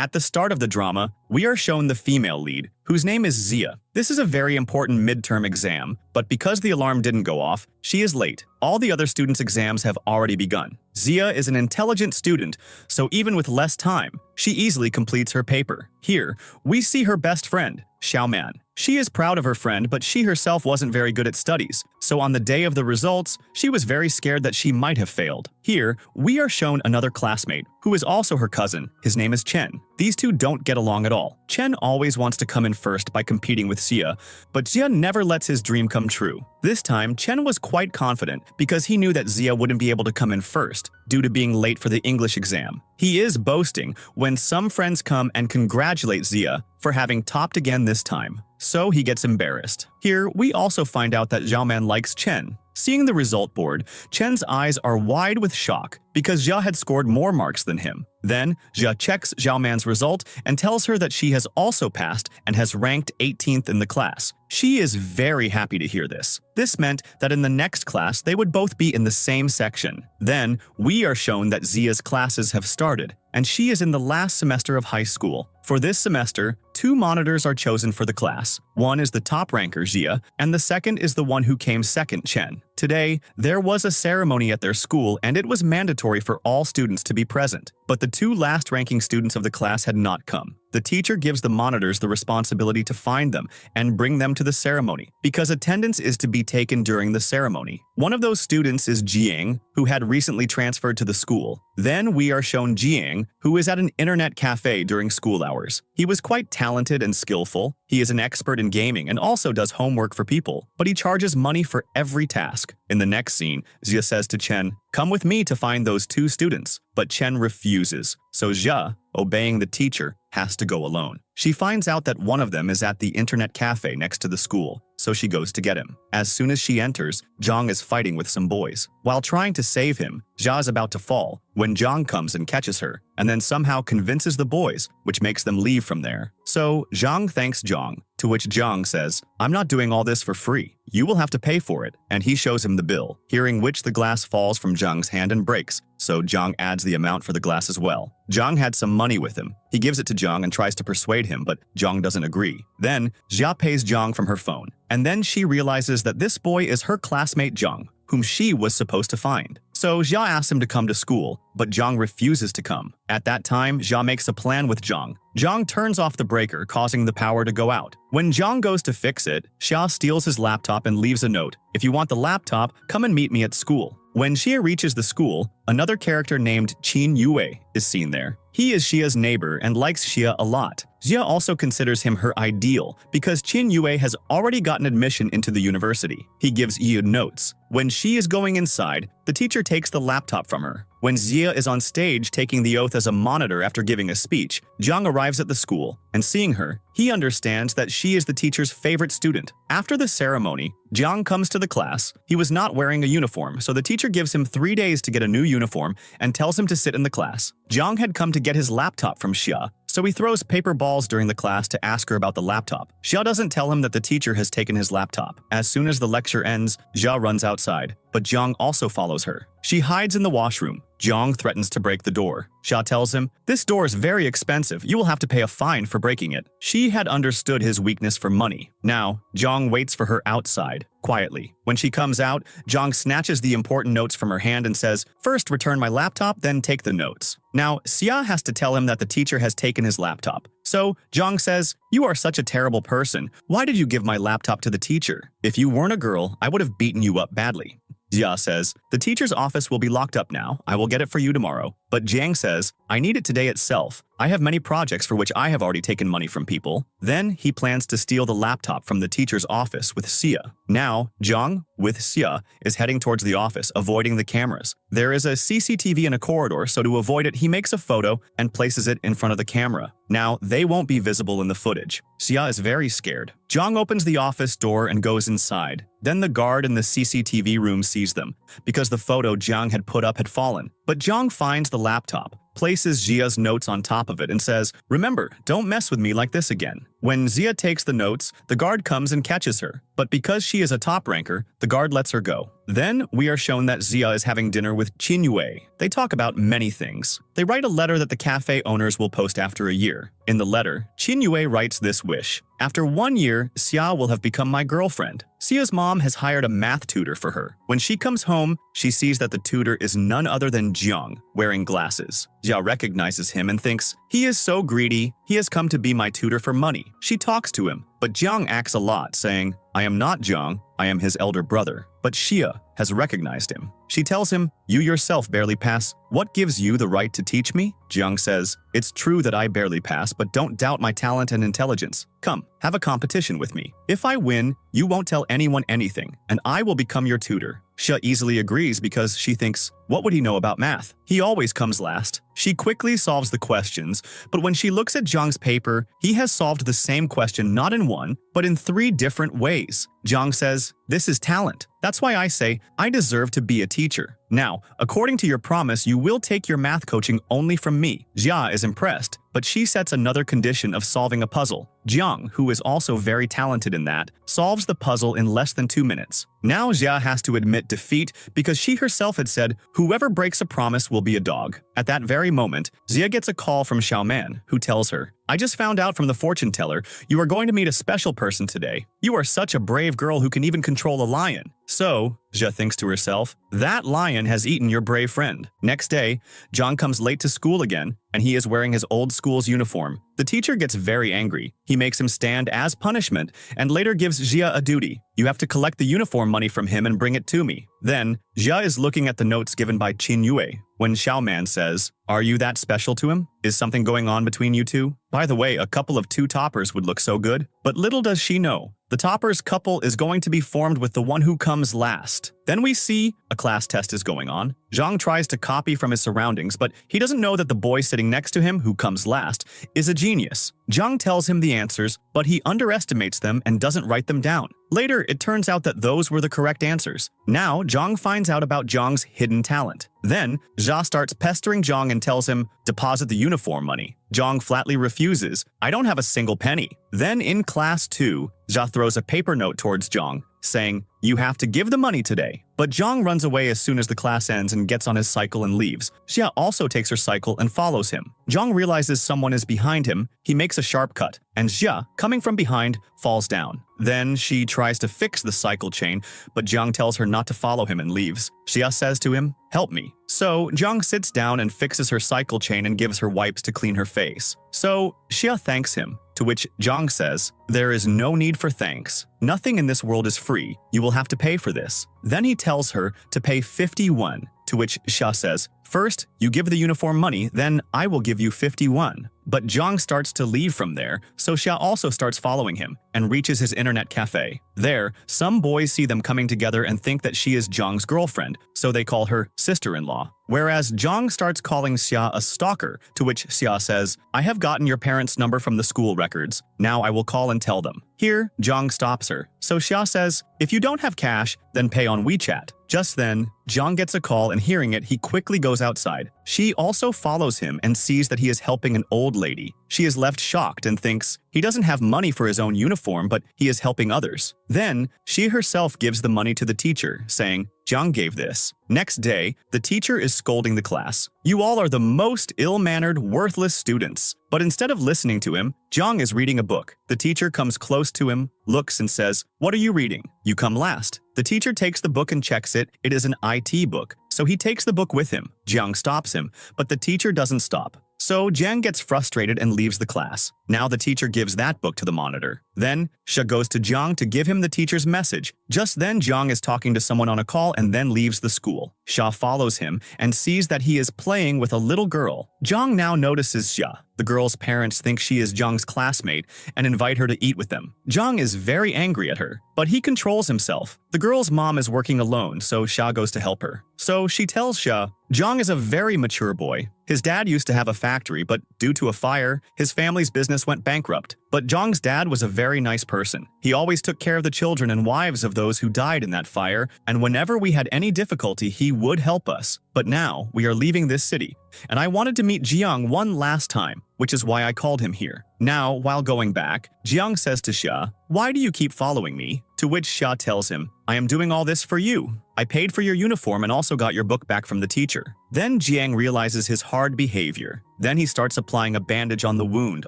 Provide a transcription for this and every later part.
At the start of the drama, we are shown the female lead, whose name is Zia. This is a very important midterm exam, but because the alarm didn't go off, she is late. All the other students' exams have already begun. Zia is an intelligent student, so even with less time, she easily completes her paper. Here, we see her best friend, Xiaoman. She is proud of her friend, but she herself wasn't very good at studies, so on the day of the results, she was very scared that she might have failed. Here, we are shown another classmate, who is also her cousin. His name is Chen. These two don't get along at all. Chen always wants to come in first by competing with Zia, but Zia never lets his dream come true. This time, Chen was quite confident because he knew that Zia wouldn't be able to come in first due to being late for the English exam. He is boasting when some friends come and congratulate Zia for having topped again this time, so he gets embarrassed. Here, we also find out that Xiaoman likes Chen. Seeing the result board, Chen's eyes are wide with shock because Jia had scored more marks than him. Then, Jia checks Xiaoman's result and tells her that she has also passed and has ranked 18th in the class. She is very happy to hear this. This meant that in the next class, they would both be in the same section. Then, we are shown that Zia's classes have started, and she is in the last semester of high school. For this semester, 2 monitors are chosen for the class. One is the top ranker, Zia, and the second is the one who came second, Chen. Today, there was a ceremony at their school, and it was mandatory for all students to be present. But the 2 last-ranking students of the class had not come. The teacher gives the monitors the responsibility to find them and bring them to the ceremony, because attendance is to be taken during the ceremony. One of those students is Jiang, who had recently transferred to the school. Then we are shown Jiang, who is at an internet cafe during school hours. He was quite talented and skillful. He is an expert in gaming and also does homework for people, but he charges money for every task. In the next scene, Zia says to Chen, "Come with me to find those 2 students." But Chen refuses, so Jia, obeying the teacher, has to go alone. She finds out that one of them is at the internet cafe next to the school, so she goes to get him. As soon as she enters, Zhang is fighting with some boys. While trying to save him, Jia is about to fall when Zhang comes and catches her, and then somehow convinces the boys, which makes them leave from there. So Zhang thanks Zhang, to which Zhang says, "I'm not doing all this for free. You will have to pay for it," and he shows him the bill, hearing which the glass falls from Zhang's hand and breaks, so Zhang adds the amount for the glass as well. Zhang had some money with him. He gives it to Zhang and tries to persuade him, but Zhang doesn't agree. Then, Jia pays Zhang from her phone, and then she realizes that this boy is her classmate Zhang, whom she was supposed to find. So Jia asks him to come to school, but Zhang refuses to come. At that time, Jia makes a plan with Zhang. Zhang turns off the breaker, causing the power to go out. When Zhang goes to fix it, Xia steals his laptop and leaves a note. "If you want the laptop, come and meet me at school." When Xia reaches the school, another character named Qin Yue is seen there. He is Xia's neighbor and likes Xia a lot. Xia also considers him her ideal because Qin Yue has already gotten admission into the university. He gives Xia notes. When she is going inside, the teacher takes the laptop from her. When Xia is on stage taking the oath as a monitor after giving a speech, Zhang arrives at the school, and seeing her, he understands that she is the teacher's favorite student. After the ceremony, Zhang comes to the class. He was not wearing a uniform, so the teacher gives him 3 days to get a new uniform and tells him to sit in the class. Zhang had come to get his laptop from Xia, so he throws paper balls during the class to ask her about the laptop. Xia doesn't tell him that the teacher has taken his laptop. As soon as the lecture ends, Xia runs outside, but Zhang also follows her. She hides in the washroom. Zhang threatens to break the door. Xia tells him, "This door is very expensive. You will have to pay a fine for breaking it." She had understood his weakness for money. Now, Zhang waits for her outside, quietly. When she comes out, Zhang snatches the important notes from her hand and says, "First return my laptop, then take the notes." Now, Xia has to tell him that the teacher has taken his laptop. So, Zhang says, "You are such a terrible person. Why did you give my laptop to the teacher? If you weren't a girl, I would have beaten you up badly." Xia says, "The teacher's office will be locked up now. I will get it for you tomorrow." But Jiang says, "I need it today itself. I have many projects for which I have already taken money from people." Then he plans to steal the laptop from the teacher's office with Xia. Now, Zhang, with Xia, is heading towards the office, avoiding the cameras. There is a CCTV in a corridor, so to avoid it, he makes a photo and places it in front of the camera. Now, they won't be visible in the footage. Xia is very scared. Zhang opens the office door and goes inside. Then the guard in the CCTV room sees them, because the photo Zhang had put up had fallen. But Zhang finds the laptop, places Xia's notes on top of it and says, "Remember, don't mess with me like this again." When Xia takes the notes, the guard comes and catches her. But because she is a top ranker, the guard lets her go. Then we are shown that Xia is having dinner with Qin Yue. They talk about many things. They write a letter that the cafe owners will post after a year. In the letter, Qin Yue writes this wish: "After 1 year, Xia will have become my girlfriend." Xia's mom has hired a math tutor for her. When she comes home, she sees that the tutor is none other than Jiang, wearing glasses. Xia recognizes him and thinks, "He is so greedy. He has come to be my tutor for money." She talks to him, but Jiang acts a lot, saying, "I am not Jiang, I am his elder brother." But Xia has recognized him. She tells him, "You yourself barely pass. What gives you the right to teach me?" Jiang says, "It's true that I barely pass, but don't doubt my talent and intelligence. Come, have a competition with me. If I win, you won't tell anyone anything, and I will become your tutor." Xia easily agrees because she thinks, what would he know about math? He always comes last. She quickly solves the questions, but when she looks at Jiang's paper, he has solved the same question not in one, but in 3 different ways. Jiang says, "This is talent. That's why I say I deserve to be a teacher. Now, according to your promise, you will take your math coaching only from me." Xia is impressed, but she sets another condition of solving a puzzle. Jiang, who is also very talented in that, solves the puzzle in less than 2 minutes. Now Xia has to admit defeat because she herself had said, "Whoever breaks a promise will be a dog." At that very moment, Xia gets a call from Xiaoman, who tells her, "I just found out from the fortune teller you are going to meet a special person today. You are such a brave girl who can even control a lion." So, Xia thinks to herself, that lion has eaten your brave friend. Next day, Zhang comes late to school again, and he is wearing his old school's uniform. The teacher gets very angry. He makes him stand as punishment, and later gives Xia a duty. You have to collect the uniform money from him and bring it to me. Then, Xia is looking at the notes given by Qin Yue, when Xiaoman says, "Are you that special to him? Is something going on between you two? By the way, a couple of 2 toppers would look so good." But little does she know, the toppers couple is going to be formed with the one who comes last. Then we see a class test is going on. Zhang tries to copy from his surroundings, but he doesn't know that the boy sitting next to him, who comes last, is a genius. Zhang tells him the answers, but he underestimates them and doesn't write them down. Later, it turns out that those were the correct answers. Now, Zhang finds out about Zhang's hidden talent. Then, Xia starts pestering Zhang and tells him, "Deposit the uniform money." Zhang flatly refuses, "I don't have a single penny." Then in class 2, Xia throws a paper note towards Zhang, saying, "You have to give the money today." But Zhang runs away as soon as the class ends and gets on his cycle and leaves. Xia also takes her cycle and follows him. Zhang realizes someone is behind him. He makes a sharp cut, and Xia, coming from behind, falls down. Then she tries to fix the cycle chain, but Zhang tells her not to follow him and leaves. Xia says to him, "Help me." So Zhang sits down and fixes her cycle chain and gives her wipes to clean her face. So Xia thanks him, to which Zhang says, "There is no need for thanks. Nothing in this world is free. You will have to pay for this." Then he tells her to pay 51, to which Xia says, "First, you give the uniform money, then I will give you 51. But Zhang starts to leave from there, so Xia also starts following him and reaches his internet cafe. There, some boys see them coming together and think that she is Zhang's girlfriend, so they call her sister-in-law. Whereas Zhang starts calling Xia a stalker, to which Xia says, "I have gotten your parents' number from the school records. Now I will call and tell them." Here, Zhang stops her. So Xia says, "If you don't have cash, then pay on WeChat." Just then, Zhang gets a call, and hearing it, he quickly goes outside. She also follows him and sees that he is helping an old lady. She is left shocked and thinks he doesn't have money for his own uniform, but he is helping others. Then, she herself gives the money to the teacher, saying, "Zhang gave this." Next day, the teacher is scolding the class. "You all are the most ill-mannered, worthless students." But instead of listening to him, Zhang is reading a book. The teacher comes close to him, looks and says, "What are you reading? You come last." The teacher takes the book and checks it. It is an IT book, so he takes the book with him. Zhang stops him, but the teacher doesn't stop. So Zhang gets frustrated and leaves the class. Now the teacher gives that book to the monitor. Then, Xia goes to Zhang to give him the teacher's message. Just then, Zhang is talking to someone on a call and then leaves the school. Xia follows him and sees that he is playing with a little girl. Zhang now notices Xia. The girl's parents think she is Zhang's classmate and invite her to eat with them. Zhang is very angry at her, but he controls himself. The girl's mom is working alone, so Xia goes to help her. So she tells Xia, Zhang is a very mature boy. His dad used to have a factory, but due to a fire, his family's business went bankrupt. But Zhang's dad was a very nice person. He always took care of the children and wives of those who died in that fire, and whenever we had any difficulty, he would help us. But now, we are leaving this city, and I wanted to meet Jiang one last time, which is why I called him here. Now, while going back, Jiang says to Xia, "Why do you keep following me?" To which Xia tells him, "I am doing all this for you. I paid for your uniform and also got your book back from the teacher." Then Jiang realizes his hard behavior. Then he starts applying a bandage on the wound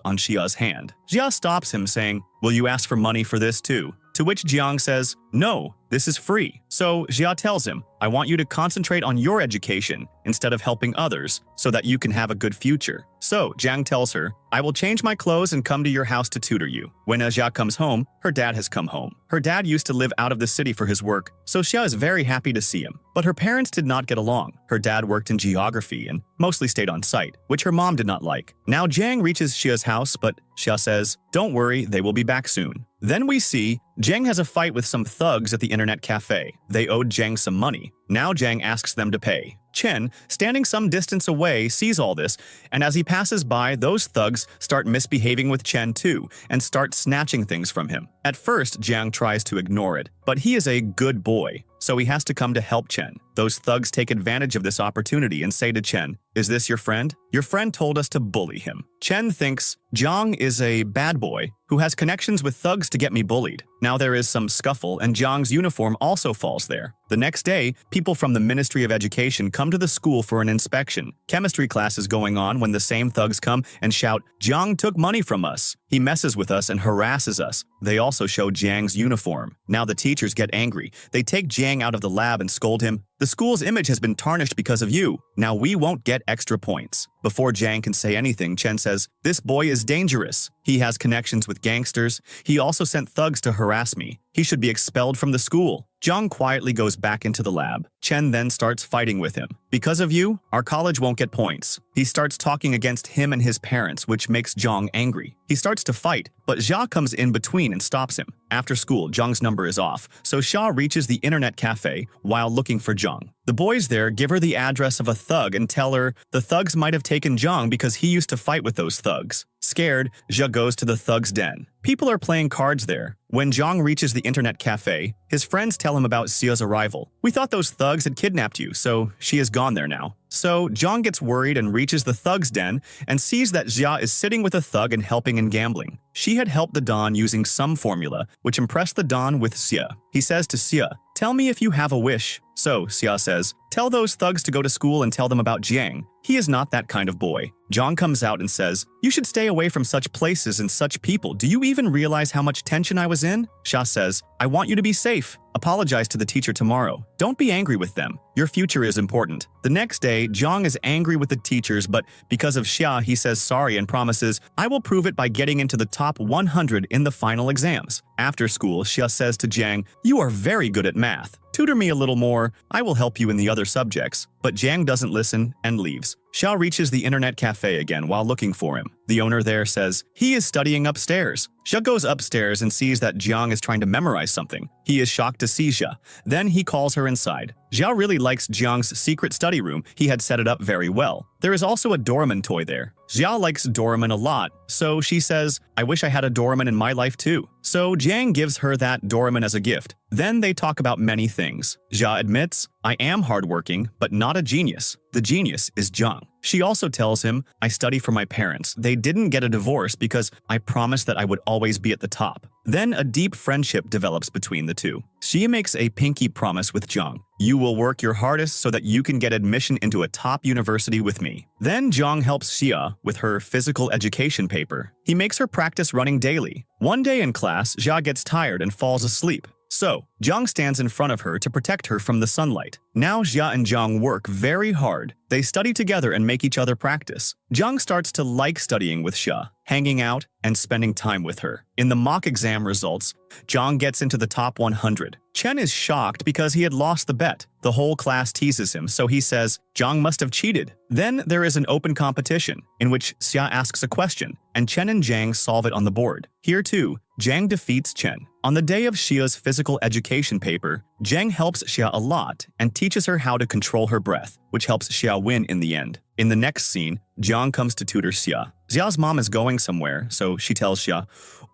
on Xia's hand. Xia stops him saying, "Will you ask for money for this too?" To which Jiang says, "No, this is free." So Xia tells him, "I want you to concentrate on your education instead of helping others so that you can have a good future." So Jiang tells her, "I will change my clothes and come to your house to tutor you." When Xia comes home, her dad has come home. Her dad used to live out of the city for his work, so Xia is very happy to see him. But her parents did not get along. Her dad worked in geography and mostly stayed on site, which her mom did not like. Now Jiang reaches Xia's house, but Xia says, "Don't worry, they will be back soon." Then we see Jiang has a fight with some thugs at the internet cafe. They owed Jiang some money. Now Jiang asks them to pay. Chen, standing some distance away, sees all this, and as he passes by, those thugs start misbehaving with Chen too, and start snatching things from him. At first, Jiang tries to ignore it, but he is a good boy, so he has to come to help Chen. Those thugs take advantage of this opportunity and say to Chen, "Is this your friend? Your friend told us to bully him." Chen thinks Jiang is a bad boy who has connections with thugs to get me bullied. Now there is some scuffle, and Jiang's uniform also falls there. The next day, people from the Ministry of Education come to the school for an inspection. Chemistry class is going on when the same thugs come and shout, "Jiang took money from us. He messes with us and harasses us." They also show Jiang's uniform. Now the teachers get angry. They take Jiang out of the lab and scold him. "The school's image has been tarnished because of you. Now we won't get extra points." Before Jiang can say anything, Chen says, "This boy is dangerous. He has connections with gangsters. He also sent thugs to harass me. He should be expelled from the school." Jiang quietly goes back into the lab. Chen then starts fighting with him. "Because of you, our college won't get points." He starts talking against him and his parents, which makes Jiang angry. He starts to fight, but Xia comes in between and stops him. After school, Jiang's number is off, so Xia reaches the internet cafe while looking for Jiang. The boys there give her the address of a thug and tell her the thugs might have taken Jiang because he used to fight with those thugs. Scared, Xia goes to the thug's den. People are playing cards there. When Jiang reaches the internet cafe, his friends tell him about Xia's arrival. "We thought those thugs had kidnapped you, so she is gone there now." So Jiang gets worried and reaches the thug's den and sees that Xia is sitting with a thug and helping in gambling. She had helped the Don using some formula, which impressed the Don with Xia. He says to Xia, "Tell me if you have a wish." So Xia says, "Tell those thugs to go to school and tell them about Jiang. He is not that kind of boy." Jiang comes out and says, "You should stay away from such places and such people. Do you even realize how much tension I was in?" Xia says, "I want you to be safe. Apologize to the teacher tomorrow. Don't be angry with them. Your future is important." The next day, Jiang is angry with the teachers, but because of Xia, he says sorry and promises, "I will prove it by getting into the top 100 in the final exams." After school, Xia says to Jiang, "You are very good at math. Tutor me a little more. I will help you in the other subjects." But Jiang doesn't listen and leaves. Xia reaches the internet cafe again while looking for him. The owner there says, "He is studying upstairs." Xia goes upstairs and sees that Jiang is trying to memorize something. He is shocked to see Xia. Then he calls her inside. Xia really likes Jiang's secret study room. He had set it up very well. There is also a Doraemon toy there. Xia likes Doraemon a lot, so she says, "I wish I had a Doraemon in my life too." So Jiang gives her that Doraemon as a gift. Then they talk about many things. Xia admits, "I am hardworking, but not a genius. The genius is Jiang." She also tells him, "I study for my parents. They didn't get a divorce because I promised that I would always be at the top." Then a deep friendship develops between the two. She makes a pinky promise with Jiang. "You will work your hardest so that you can get admission into a top university with me." Then Jiang helps Xia with her physical education paper. He makes her practice running daily. One day in class, Xia gets tired and falls asleep. So, Jiang stands in front of her to protect her from the sunlight. Now Xia and Jiang work very hard. They study together and make each other practice. Jiang starts to like studying with Xia, hanging out and spending time with her. In the mock exam results, Jiang gets into the top 100. Chen is shocked because he had lost the bet. The whole class teases him, so he says, "Jiang must have cheated." Then there is an open competition, in which Xia asks a question, and Chen and Jiang solve it on the board. Here too, Jiang defeats Chen. On the day of Xia's physical education paper, Zhang helps Xia a lot and teaches her how to control her breath, which helps Xia win in the end. In the next scene, Jiang comes to tutor Xia. Xia's mom is going somewhere, so she tells Xia,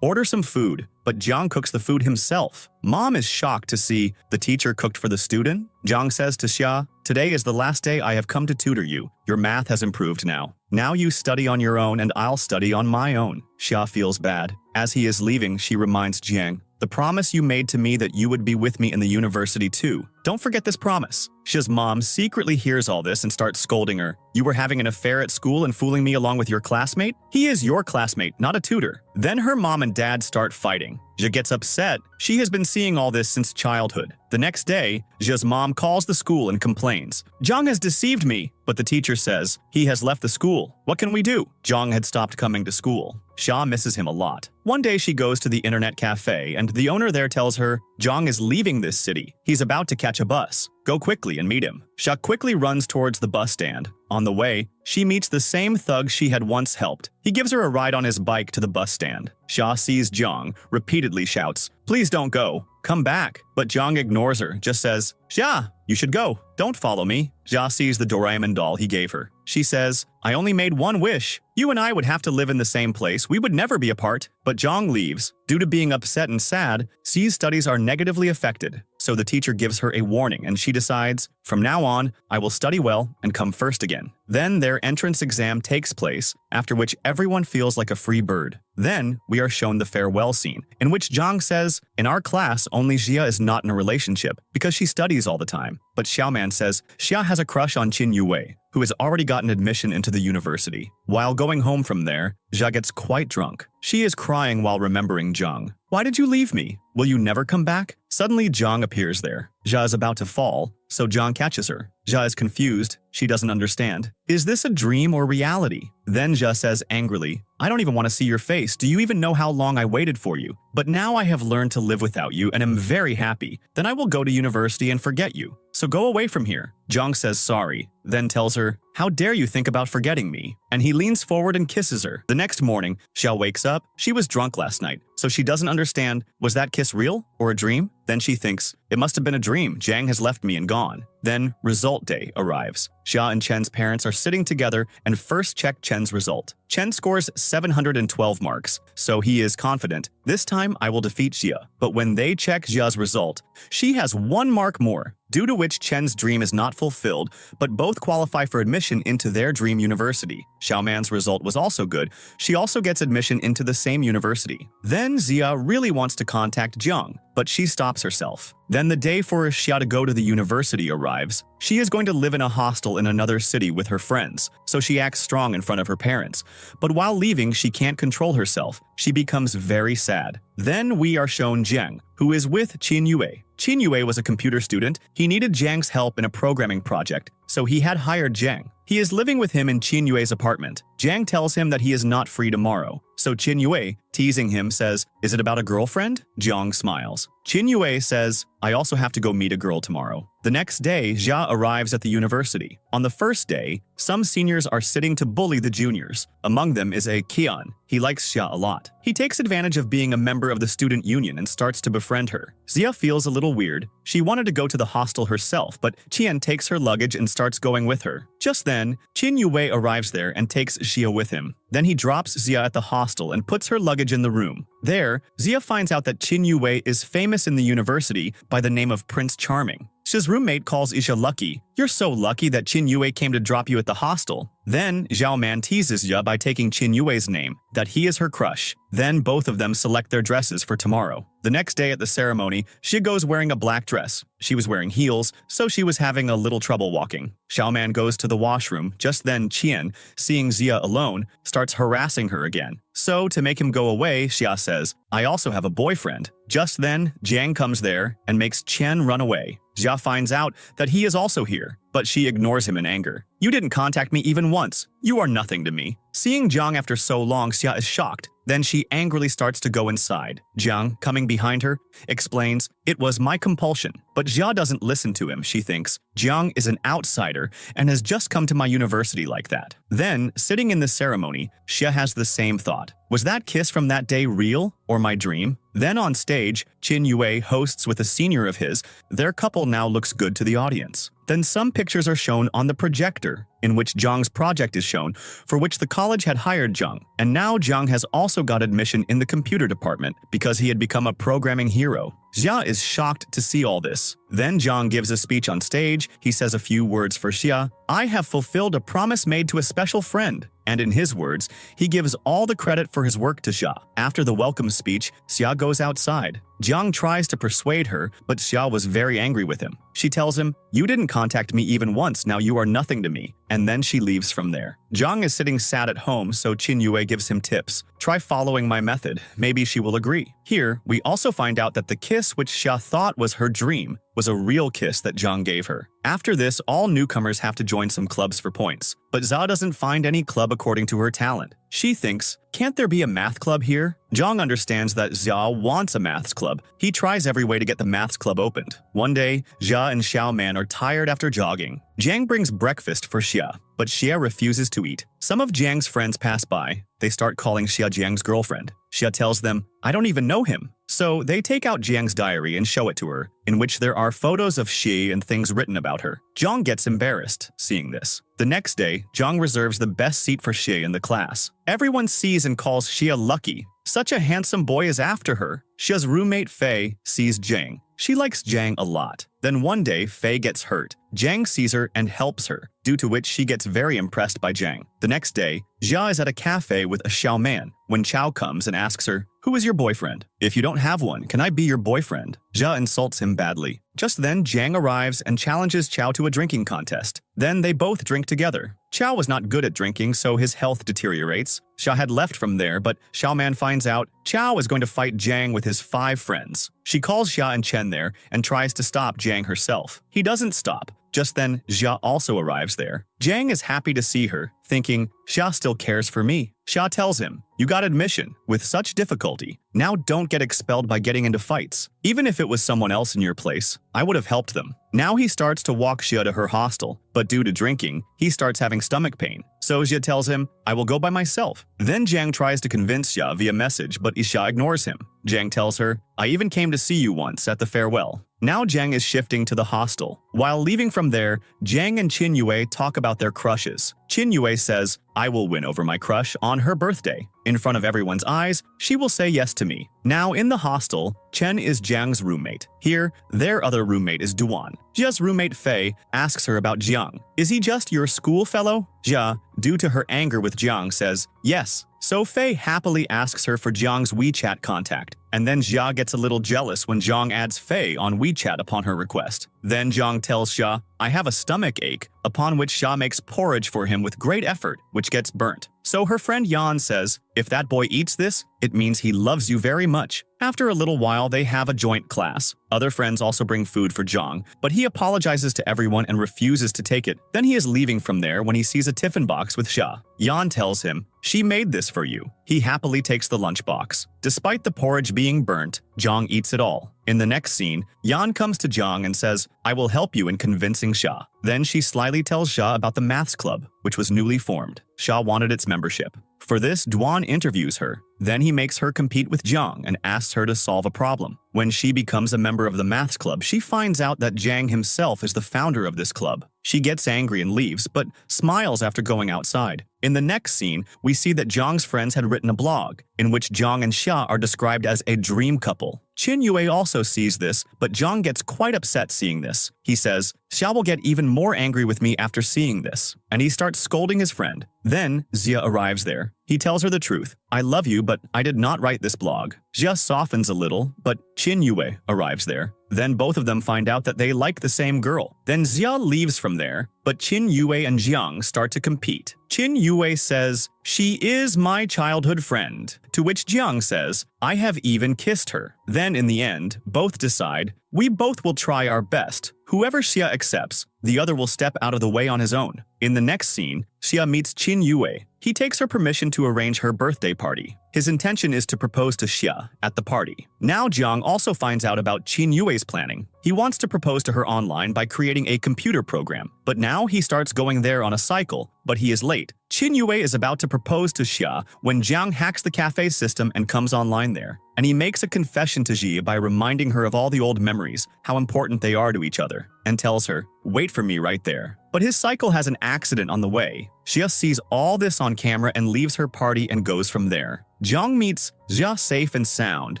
"Order some food," but Jiang cooks the food himself. Mom is shocked to see the teacher cooked for the student. Jiang says to Xia, "Today is the last day I have come to tutor you. Your math has improved now. Now you study on your own and I'll study on my own." Xia feels bad. As he is leaving, she reminds Jiang, "The promise you made to me that you would be with me in the university too. Don't forget this promise." Xia's mom secretly hears all this and starts scolding her. "You were having an affair at school and fooling me along with your classmate? He is your classmate, not a tutor." Then her mom and dad start fighting. Xia gets upset. She has been seeing all this since childhood. The next day, Xia's mom calls the school and complains. "Zhang has deceived me," but the teacher says, "He has left the school. What can we do?" Zhang had stopped coming to school. Xia misses him a lot. One day she goes to the internet cafe and the owner there tells her, "Zhang is leaving this city. He's about to catch a bus. Go quickly and meet him." Xia quickly runs towards the bus stand. On the way, she meets the same thug she had once helped. He gives her a ride on his bike to the bus stand. Xia sees Zhang, repeatedly shouts, "Please don't go. Come back." But Zhang ignores her, just says, "Xia, you should go. Don't follow me." Xia sees the Doraemon doll he gave her. She says, "I only made one wish. You and I would have to live in the same place. We would never be apart." But Zhang leaves. Due to being upset and sad, Xi's studies are negatively affected. So the teacher gives her a warning and she decides, "From now on, I will study well and come first again." Then their entrance exam takes place, after which everyone feels like a free bird. Then we are shown the farewell scene, in which Zhang says, "In our class, only Xia is not in a relationship because she studies all the time." But Xiaoman says Xia has a crush on Qin Yue, who has already gotten admission into the university. While going home from there, Xia gets quite drunk. She is crying while remembering Zhang. "Why did you leave me? Will you never come back?" Suddenly, Zhang appears there. Xia is about to fall, so Zhang catches her. Xia is confused. She doesn't understand. Is this a dream or reality? Then Xia says angrily, "I don't even want to see your face. Do you even know how long I waited for you? But now I have learned to live without you and am very happy. Then I will go to university and forget you. So go away from here." Zhang says sorry, then tells her, "How dare you think about forgetting me?" And he leans forward and kisses her. The next morning, Xia wakes up. She was drunk last night, so she doesn't understand, was that kiss real or a dream? Then she thinks, it must have been a dream. Zhang has left me and gone. Then result day arrives. Xia and Chen's parents are sitting together and first check Chen's result. Chen scores 712 marks, so he is confident, "This time I will defeat Xia." But when they check Xia's result, she has 1 mark more, due to which Chen's dream is not fulfilled, but both qualify for admission into their dream university. Xiaoman's result was also good. She also gets admission into the same university. Then Xia really wants to contact Zhang, but she stops herself. Then the day for Xia to go to the university arrives. She is going to live in a hostel in another city with her friends, so she acts strong in front of her parents. But while leaving, she can't control herself. She becomes very sad. Then we are shown Zhang, who is with Qin Yue. Qin Yue was a computer student. He needed Zhang's help in a programming project, so he had hired Zhang. He is living with him in Qin Yue's apartment. Zhang tells him that he is not free tomorrow. So Qin Yue, teasing him, says, "Is it about a girlfriend?" Zhang smiles. Qin Yue says, "I also have to go meet a girl tomorrow." The next day, Xia arrives at the university. On the first day, some seniors are sitting to bully the juniors. Among them is a Qian. He likes Xia a lot. He takes advantage of being a member of the student union and starts to befriend her. Xia feels a little weird. She wanted to go to the hostel herself, but Qian takes her luggage and starts going with her. Just then, Qin Yue arrives there and takes Xia with him. Then he drops Xia at the hostel and puts her luggage in the room. There, Xia finds out that Qin Yue is famous in the university by the name of Prince Charming. Xia's roommate calls Xia lucky. "You're so lucky that Qin Yue came to drop you at the hostel." Then Xiaoman teases Xia by taking Qin Yue's name, that he is her crush. Then both of them select their dresses for tomorrow. The next day at the ceremony, Xia goes wearing a black dress. She was wearing heels, so she was having a little trouble walking. Xiaoman goes to the washroom. Just then Qian, seeing Xia alone, starts harassing her again. So to make him go away, Xia says, "I also have a boyfriend." Just then, Zhang comes there and makes Chen run away. Xia finds out that he is also here, but she ignores him in anger. "You didn't contact me even once. You are nothing to me." Seeing Zhang after so long, Xia is shocked. Then she angrily starts to go inside. Jiang, coming behind her, explains, "It was my compulsion." But Jia doesn't listen to him. She thinks, Jiang is an outsider and has just come to my university like that. Then, sitting in the ceremony, Xia has the same thought. Was that kiss from that day real or my dream? Then on stage, Qin Yue hosts with a senior of his. Their couple now looks good to the audience. Then some pictures are shown on the projector, in which Zhang's project is shown, for which the college had hired Zhang. And now Zhang has also got admission in the computer department because he had become a programming hero. Xia is shocked to see all this. Then Zhang gives a speech on stage. He says a few words for Xia. "I have fulfilled a promise made to a special friend." And in his words, he gives all the credit for his work to Xia. After the welcome speech, Xia goes outside. Jiang tries to persuade her, but Xia was very angry with him. She tells him, "You didn't contact me even once, now you are nothing to me." And then she leaves from there. Jiang is sitting sad at home, so Qin Yue gives him tips. "Try following my method, maybe she will agree." Here, we also find out that the kiss which Xia thought was her dream was a real kiss that Jiang gave her. After this, all newcomers have to join some clubs for points. But Xia doesn't find any club according to her talent. She thinks, can't there be a math club here? Jiang understands that Xia wants a maths club. He tries every way to get the maths club opened. One day, Xia and Xiaoman are tired after jogging. Jiang brings breakfast for Xia, but Xia refuses to eat. Some of Jiang's friends pass by. They start calling Xia Jiang's girlfriend. Xia tells them, "I don't even know him." So they take out Jiang's diary and show it to her, in which there are photos of Xi and things written about her. Jiang gets embarrassed seeing this. The next day, Jiang reserves the best seat for Xi in the class. Everyone sees and calls Xia lucky. Such a handsome boy is after her. Xia's roommate Fei sees Jiang. She likes Jiang a lot. Then one day, Fei gets hurt. Jiang sees her and helps her, due to which she gets very impressed by Jiang. The next day, Xia is at a cafe with a Xiaoman when Chao comes and asks her, "Who is your boyfriend? If you don't have one, can I be your boyfriend?" Xia insults him badly. Just then, Jiang arrives and challenges Chao to a drinking contest. Then they both drink together. Chao was not good at drinking, so his health deteriorates. Xia had left from there, but Xiaoman finds out Chao is going to fight Jiang with his 5 friends. She calls Xia and Chen there and tries to stop Jiang herself. He doesn't stop. Just then, Xia also arrives there. Jiang is happy to see her, thinking, Xia still cares for me. Xia tells him, "You got admission with such difficulty. Now don't get expelled by getting into fights. Even if it was someone else in your place, I would have helped them." Now he starts to walk Xia to her hostel, but due to drinking, he starts having stomach pain. So Xia tells him, "I will go by myself." Then Jiang tries to convince Xia via message, but Xia ignores him. Jiang tells her, "I even came to see you once at the farewell." Now Jiang is shifting to the hostel. While leaving from there, Jiang and Qin Yue talk about their crushes. Qin Yue says, "I will win over my crush on her birthday. In front of everyone's eyes, she will say yes to me." Now in the hostel, Chen is Jiang's roommate. Here, their other roommate is Duan. Xia's roommate Fei asks her about Jiang. "Is he just your school fellow?" Xia, due to her anger with Jiang, says, "Yes." So Fei happily asks her for Jiang's WeChat contact. And then Xia gets a little jealous when Jiang adds Fei on WeChat upon her request. Then Jiang tells Xia, "I have a stomach ache," upon which Xia makes porridge for him with great effort, which gets burnt. So her friend Yan says, "If that boy eats this, it means he loves you very much." After a little while, they have a joint class. Other friends also bring food for Jiang, but he apologizes to everyone and refuses to take it. Then he is leaving from there when he sees a tiffin box with Xia. Yan tells him, "She made this for you." He happily takes the lunchbox. Despite the porridge being burnt, Jiang eats it all. In the next scene, Yan comes to Jiang and says, "I will help you in convincing Xia." Then she slyly tells Xia about the maths club, which was newly formed. Xia wanted its membership. For this, Duan interviews her. Then he makes her compete with Jiang and asks her to solve a problem. When she becomes a member of the maths club, she finds out that Jiang himself is the founder of this club. She gets angry and leaves, but smiles after going outside. In the next scene, we see that Jiang's friends had written a blog, in which Jiang and Xia are described as a dream couple. Qin Yue also sees this, but Jiang gets quite upset seeing this. He says, "Xia will get even more angry with me after seeing this." And he starts scolding his friend. Then Xia arrives there. He tells her the truth. "I love you, but I did not write this blog." Xia softens a little, but Qin Yue arrives there. Then both of them find out that they like the same girl. Then Xia leaves from there, but Qin Yue and Jiang start to compete. Qin Yue says, "She is my childhood friend," to which Jiang says, "I have even kissed her." Then in the end, both decide, "We both will try our best. Whoever Xia accepts, the other will step out of the way on his own." In the next scene, Xia meets Qin Yue. He takes her permission to arrange her birthday party. His intention is to propose to Xia at the party. Now Jiang also finds out about Qin Yue's planning. He wants to propose to her online by creating a computer program, but now he starts going there on a cycle, but he is late. Qin Yue is about to propose to Xia when Jiang hacks the cafe system and comes online there. And he makes a confession to Xia by reminding her of all the old memories, how important they are to each other, and tells her, "Wait for me right there." But his cycle has an accident on the way. Xia sees all this on camera and leaves her party and goes from there. Jiang meets Xia safe and sound.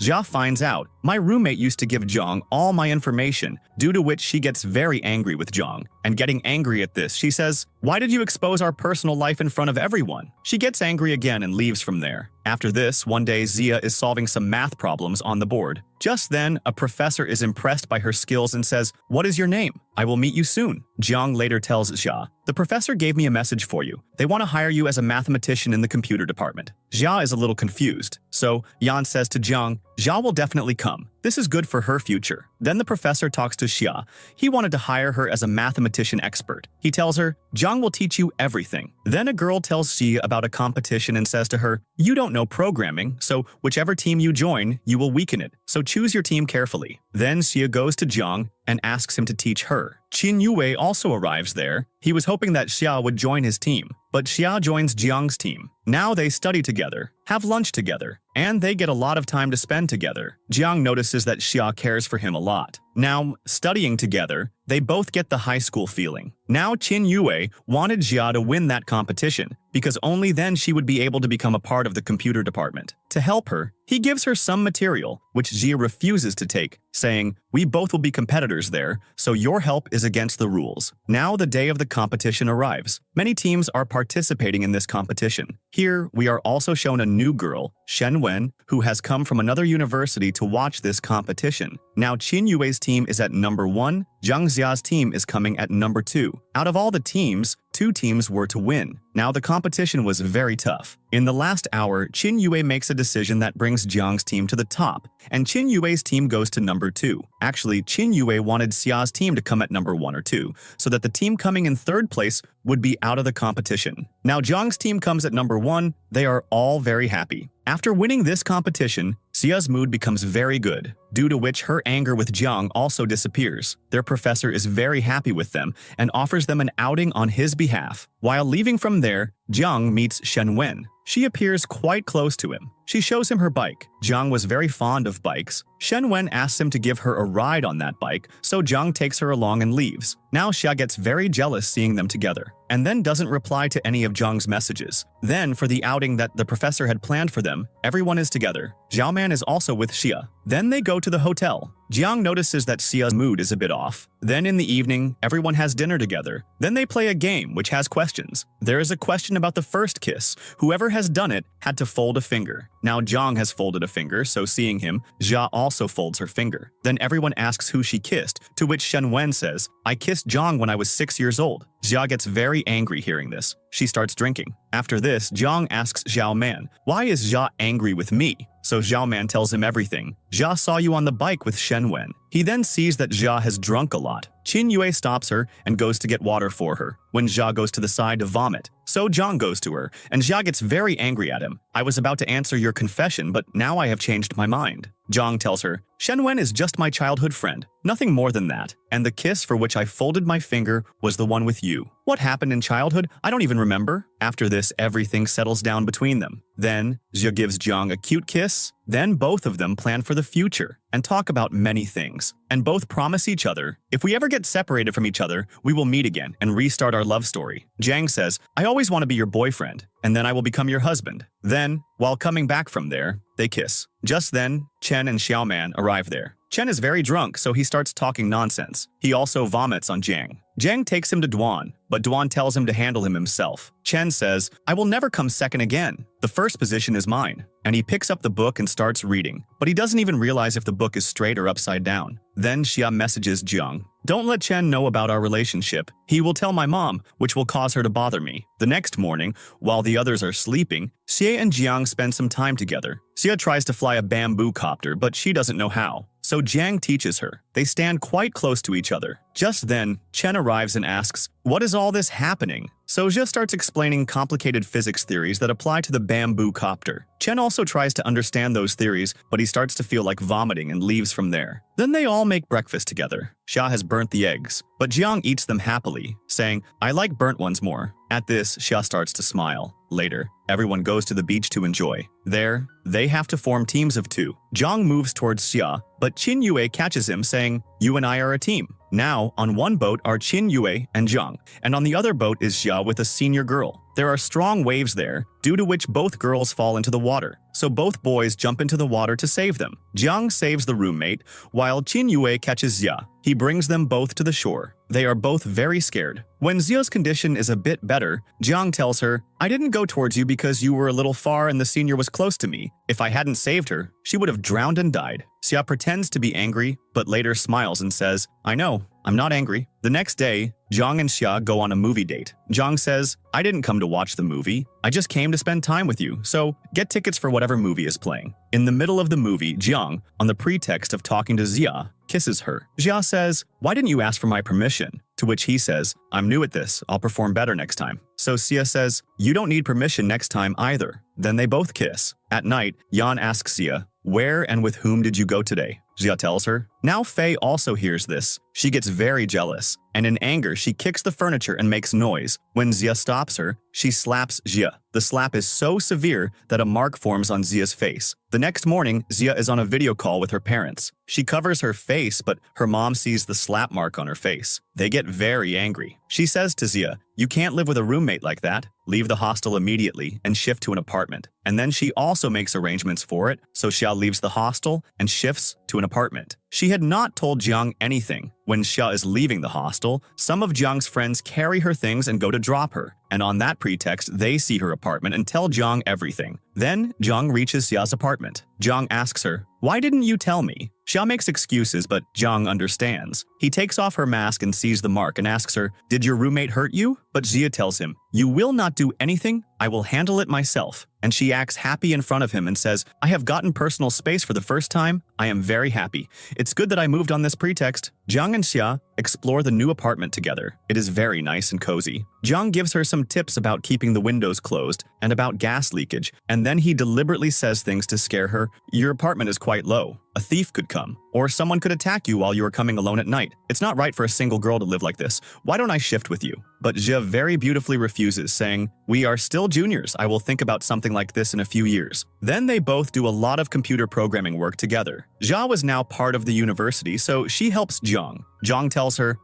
Xia finds out, "My roommate used to give Jiang all my information," due to which she gets very angry with Jiang. And getting angry at this, she says, "Why did you expose our personal life in front of everyone?" She gets angry again and leaves from there. After this, one day Xia is solving some math problems on the board. Just then, a professor is impressed by her skills and says, "What is your name? I will meet you soon." Jiang later tells Xia, "The professor gave me a message for you. They want to hire you as a mathematician in the computer department." Xia is a little confused, so Yan says to Jiang, "Xia will definitely come. This is good for her future." Then the professor talks to Xia. He wanted to hire her as a mathematician expert. He tells her, "Jiang will teach you everything." Then a girl tells Xia about a competition and says to her, "You don't know programming, so whichever team you join, you will weaken it. So choose your team carefully." Then Xia goes to Jiang and asks him to teach her. Qin Yue also arrives there. He was hoping that Xia would join his team, but Xia joins Jiang's team. Now they study together, have lunch together, and they get a lot of time to spend together. Jiang notices that Xia cares for him a lot. Now, studying together, they both get the high school feeling. Now Qin Yue wanted Xia to win that competition, because only then she would be able to become a part of the computer department. To help her, he gives her some material, which Xia refuses to take, saying, "We both will be competitors there, so your help is against the rules." Now the day of the competition arrives. Many teams are participating in this competition. Here, we are also shown a new girl, Shen Wen, who has come from another university to watch this competition. Now Qin Yue's team is at number 1, Jiang Xia's team is coming at number 2. Out of all the teams, 2 teams were to win. Now the competition was very tough. In the last hour, Qin Yue makes a decision that brings Jiang's team to the top, and Qin Yue's team goes to number 2. Actually, Qin Yue wanted Xia's team to come at number 1 or 2, so that the team coming in 3rd place would be out of the competition. Now Jiang's team comes at number 1, they are all very happy. After winning this competition, Xia's mood becomes very good, due to which her anger with Jiang also disappears. Their professor is very happy with them and offers them an outing on his behalf. While leaving from there, Jiang meets Shen Wen. She appears quite close to him. She shows him her bike. Jiang was very fond of bikes. Shen Wen asks him to give her a ride on that bike, so Jiang takes her along and leaves. Now Xia gets very jealous seeing them together, and then doesn't reply to any of Jiang's messages. Then, for the outing that the professor had planned for them, everyone is together. Xiaoman is also with Xia. Then they go to the hotel. Jiang notices that Xia's mood is a bit off. Then in the evening, everyone has dinner together. Then they play a game which has questions. There is a question about the first kiss. Whoever has done it had to fold a finger. Now Jiang has folded a finger, so seeing him, Xia also folds her finger. Then everyone asks who she kissed, to which Shen Wen says, "I kissed Jiang when I was 6 years old." Xia gets very angry hearing this. She starts drinking. After this, Jiang asks Xiao Man, "Why is Xia angry with me?" So Xiao Man tells him everything. "Xia saw you on the bike with Shen Wen." He then sees that Xia has drunk a lot. Qin Yue stops her and goes to get water for her, when Xia goes to the side to vomit. So Jiang goes to her, and Xia gets very angry at him. "I was about to answer your confession, but now I have changed my mind." Jiang tells her, "Shen Wen is just my childhood friend, nothing more than that, and the kiss for which I folded my finger was the one with you. What happened in childhood? I don't even remember." After this, everything settles down between them. Then, Xia gives Jiang a cute kiss. Then both of them plan for the future and talk about many things. And both promise each other, if we ever get separated from each other, we will meet again and restart our love story. Jiang says, "I always want to be your boyfriend, and then I will become your husband." Then, while coming back from there, they kiss. Just then, Chen and Xiaoman arrive there. Chen is very drunk, so he starts talking nonsense. He also vomits on Jiang. Jiang takes him to Duan, but Duan tells him to handle him himself. Chen says, "I will never come second again. The first position is mine." And he picks up the book and starts reading, but he doesn't even realize if the book is straight or upside down. Then Xia messages Jiang, "Don't let Chen know about our relationship. He will tell my mom, which will cause her to bother me." The next morning, while the others are sleeping, Xia and Jiang spend some time together. Xia tries to fly a bamboo copter, but she doesn't know how. So Jiang teaches her. They stand quite close to each other. Just then, Chen arrives and asks, "What is all this happening?" So Jia starts explaining complicated physics theories that apply to the bamboo copter. Chen also tries to understand those theories, but he starts to feel like vomiting and leaves from there. Then they all make breakfast together. Xia has burnt the eggs, but Jiang eats them happily, saying, "I like burnt ones more." At this, Xia starts to smile. Later, everyone goes to the beach to enjoy. There, they have to form teams of two. Jiang moves towards Xia, but Qin Yue catches him, saying, "You and I are a team." Now, on one boat are Qin Yue and Jiang, and on the other boat is Xia with a senior girl. There are strong waves there, due to which both girls fall into the water. So both boys jump into the water to save them. Jiang saves the roommate, while Qin Yue catches Xia. He brings them both to the shore. They are both very scared. When Xia's condition is a bit better, Jiang tells her, "I didn't go towards you because you were a little far and the senior was close to me. If I hadn't saved her, she would have drowned and died." Xia pretends to be angry, but later smiles and says, "I know, I'm not angry." The next day, Jiang and Xia go on a movie date. Jiang says, "I didn't come to watch the movie. I just came to spend time with you, so get tickets for whatever movie is playing." In the middle of the movie, Jiang, on the pretext of talking to Xia, kisses her. Xia says, "Why didn't you ask for my permission?" To which he says, "I'm new at this. I'll perform better next time." So Xia says, "You don't need permission next time either." Then they both kiss. At night, Yan asks Xia, "Where and with whom did you go today?" Xia tells her. Now Fei also hears this. She gets very jealous, and in anger she kicks the furniture and makes noise. When Xia stops her, she slaps Xia. The slap is so severe that a mark forms on Xia's face. The next morning, Xia is on a video call with her parents. She covers her face, but her mom sees the slap mark on her face. They get very angry. She says to Xia, "You can't live with a roommate like that. Leave the hostel immediately and shift to an apartment." And then she also makes arrangements for it, so Xia leaves the hostel and shifts to an apartment. She had not told Jiang anything. When Xia is leaving the hostel, some of Jiang's friends carry her things and go to drop her, and on that pretext, they see her apartment and tell Jiang everything. Then, Jiang reaches Xia's apartment. Jiang asks her, "Why didn't you tell me?" Xia makes excuses, but Jiang understands. He takes off her mask and sees the mark and asks her, "Did your roommate hurt you?" But Xia tells him, "You will not do anything. I will handle it myself." And she acts happy in front of him and says, "I have gotten personal space for the first time. I am very happy. It's good that I moved on this pretext." Jiang and Xia explore the new apartment together. It is very nice and cozy. Jiang gives her some tips about keeping the windows closed and about gas leakage, and then he deliberately says things to scare her. "Your apartment is quite low. A thief could come, or someone could attack you while you are coming alone at night. It's not right for a single girl to live like this. Why don't I shift with you?" But Xia very beautifully refuses, saying, "We are still juniors. I will think about something like this in a few years." Then they both do a lot of computer programming work together. Xia was now part of the university, so she helps Jiang. Jiang tells her,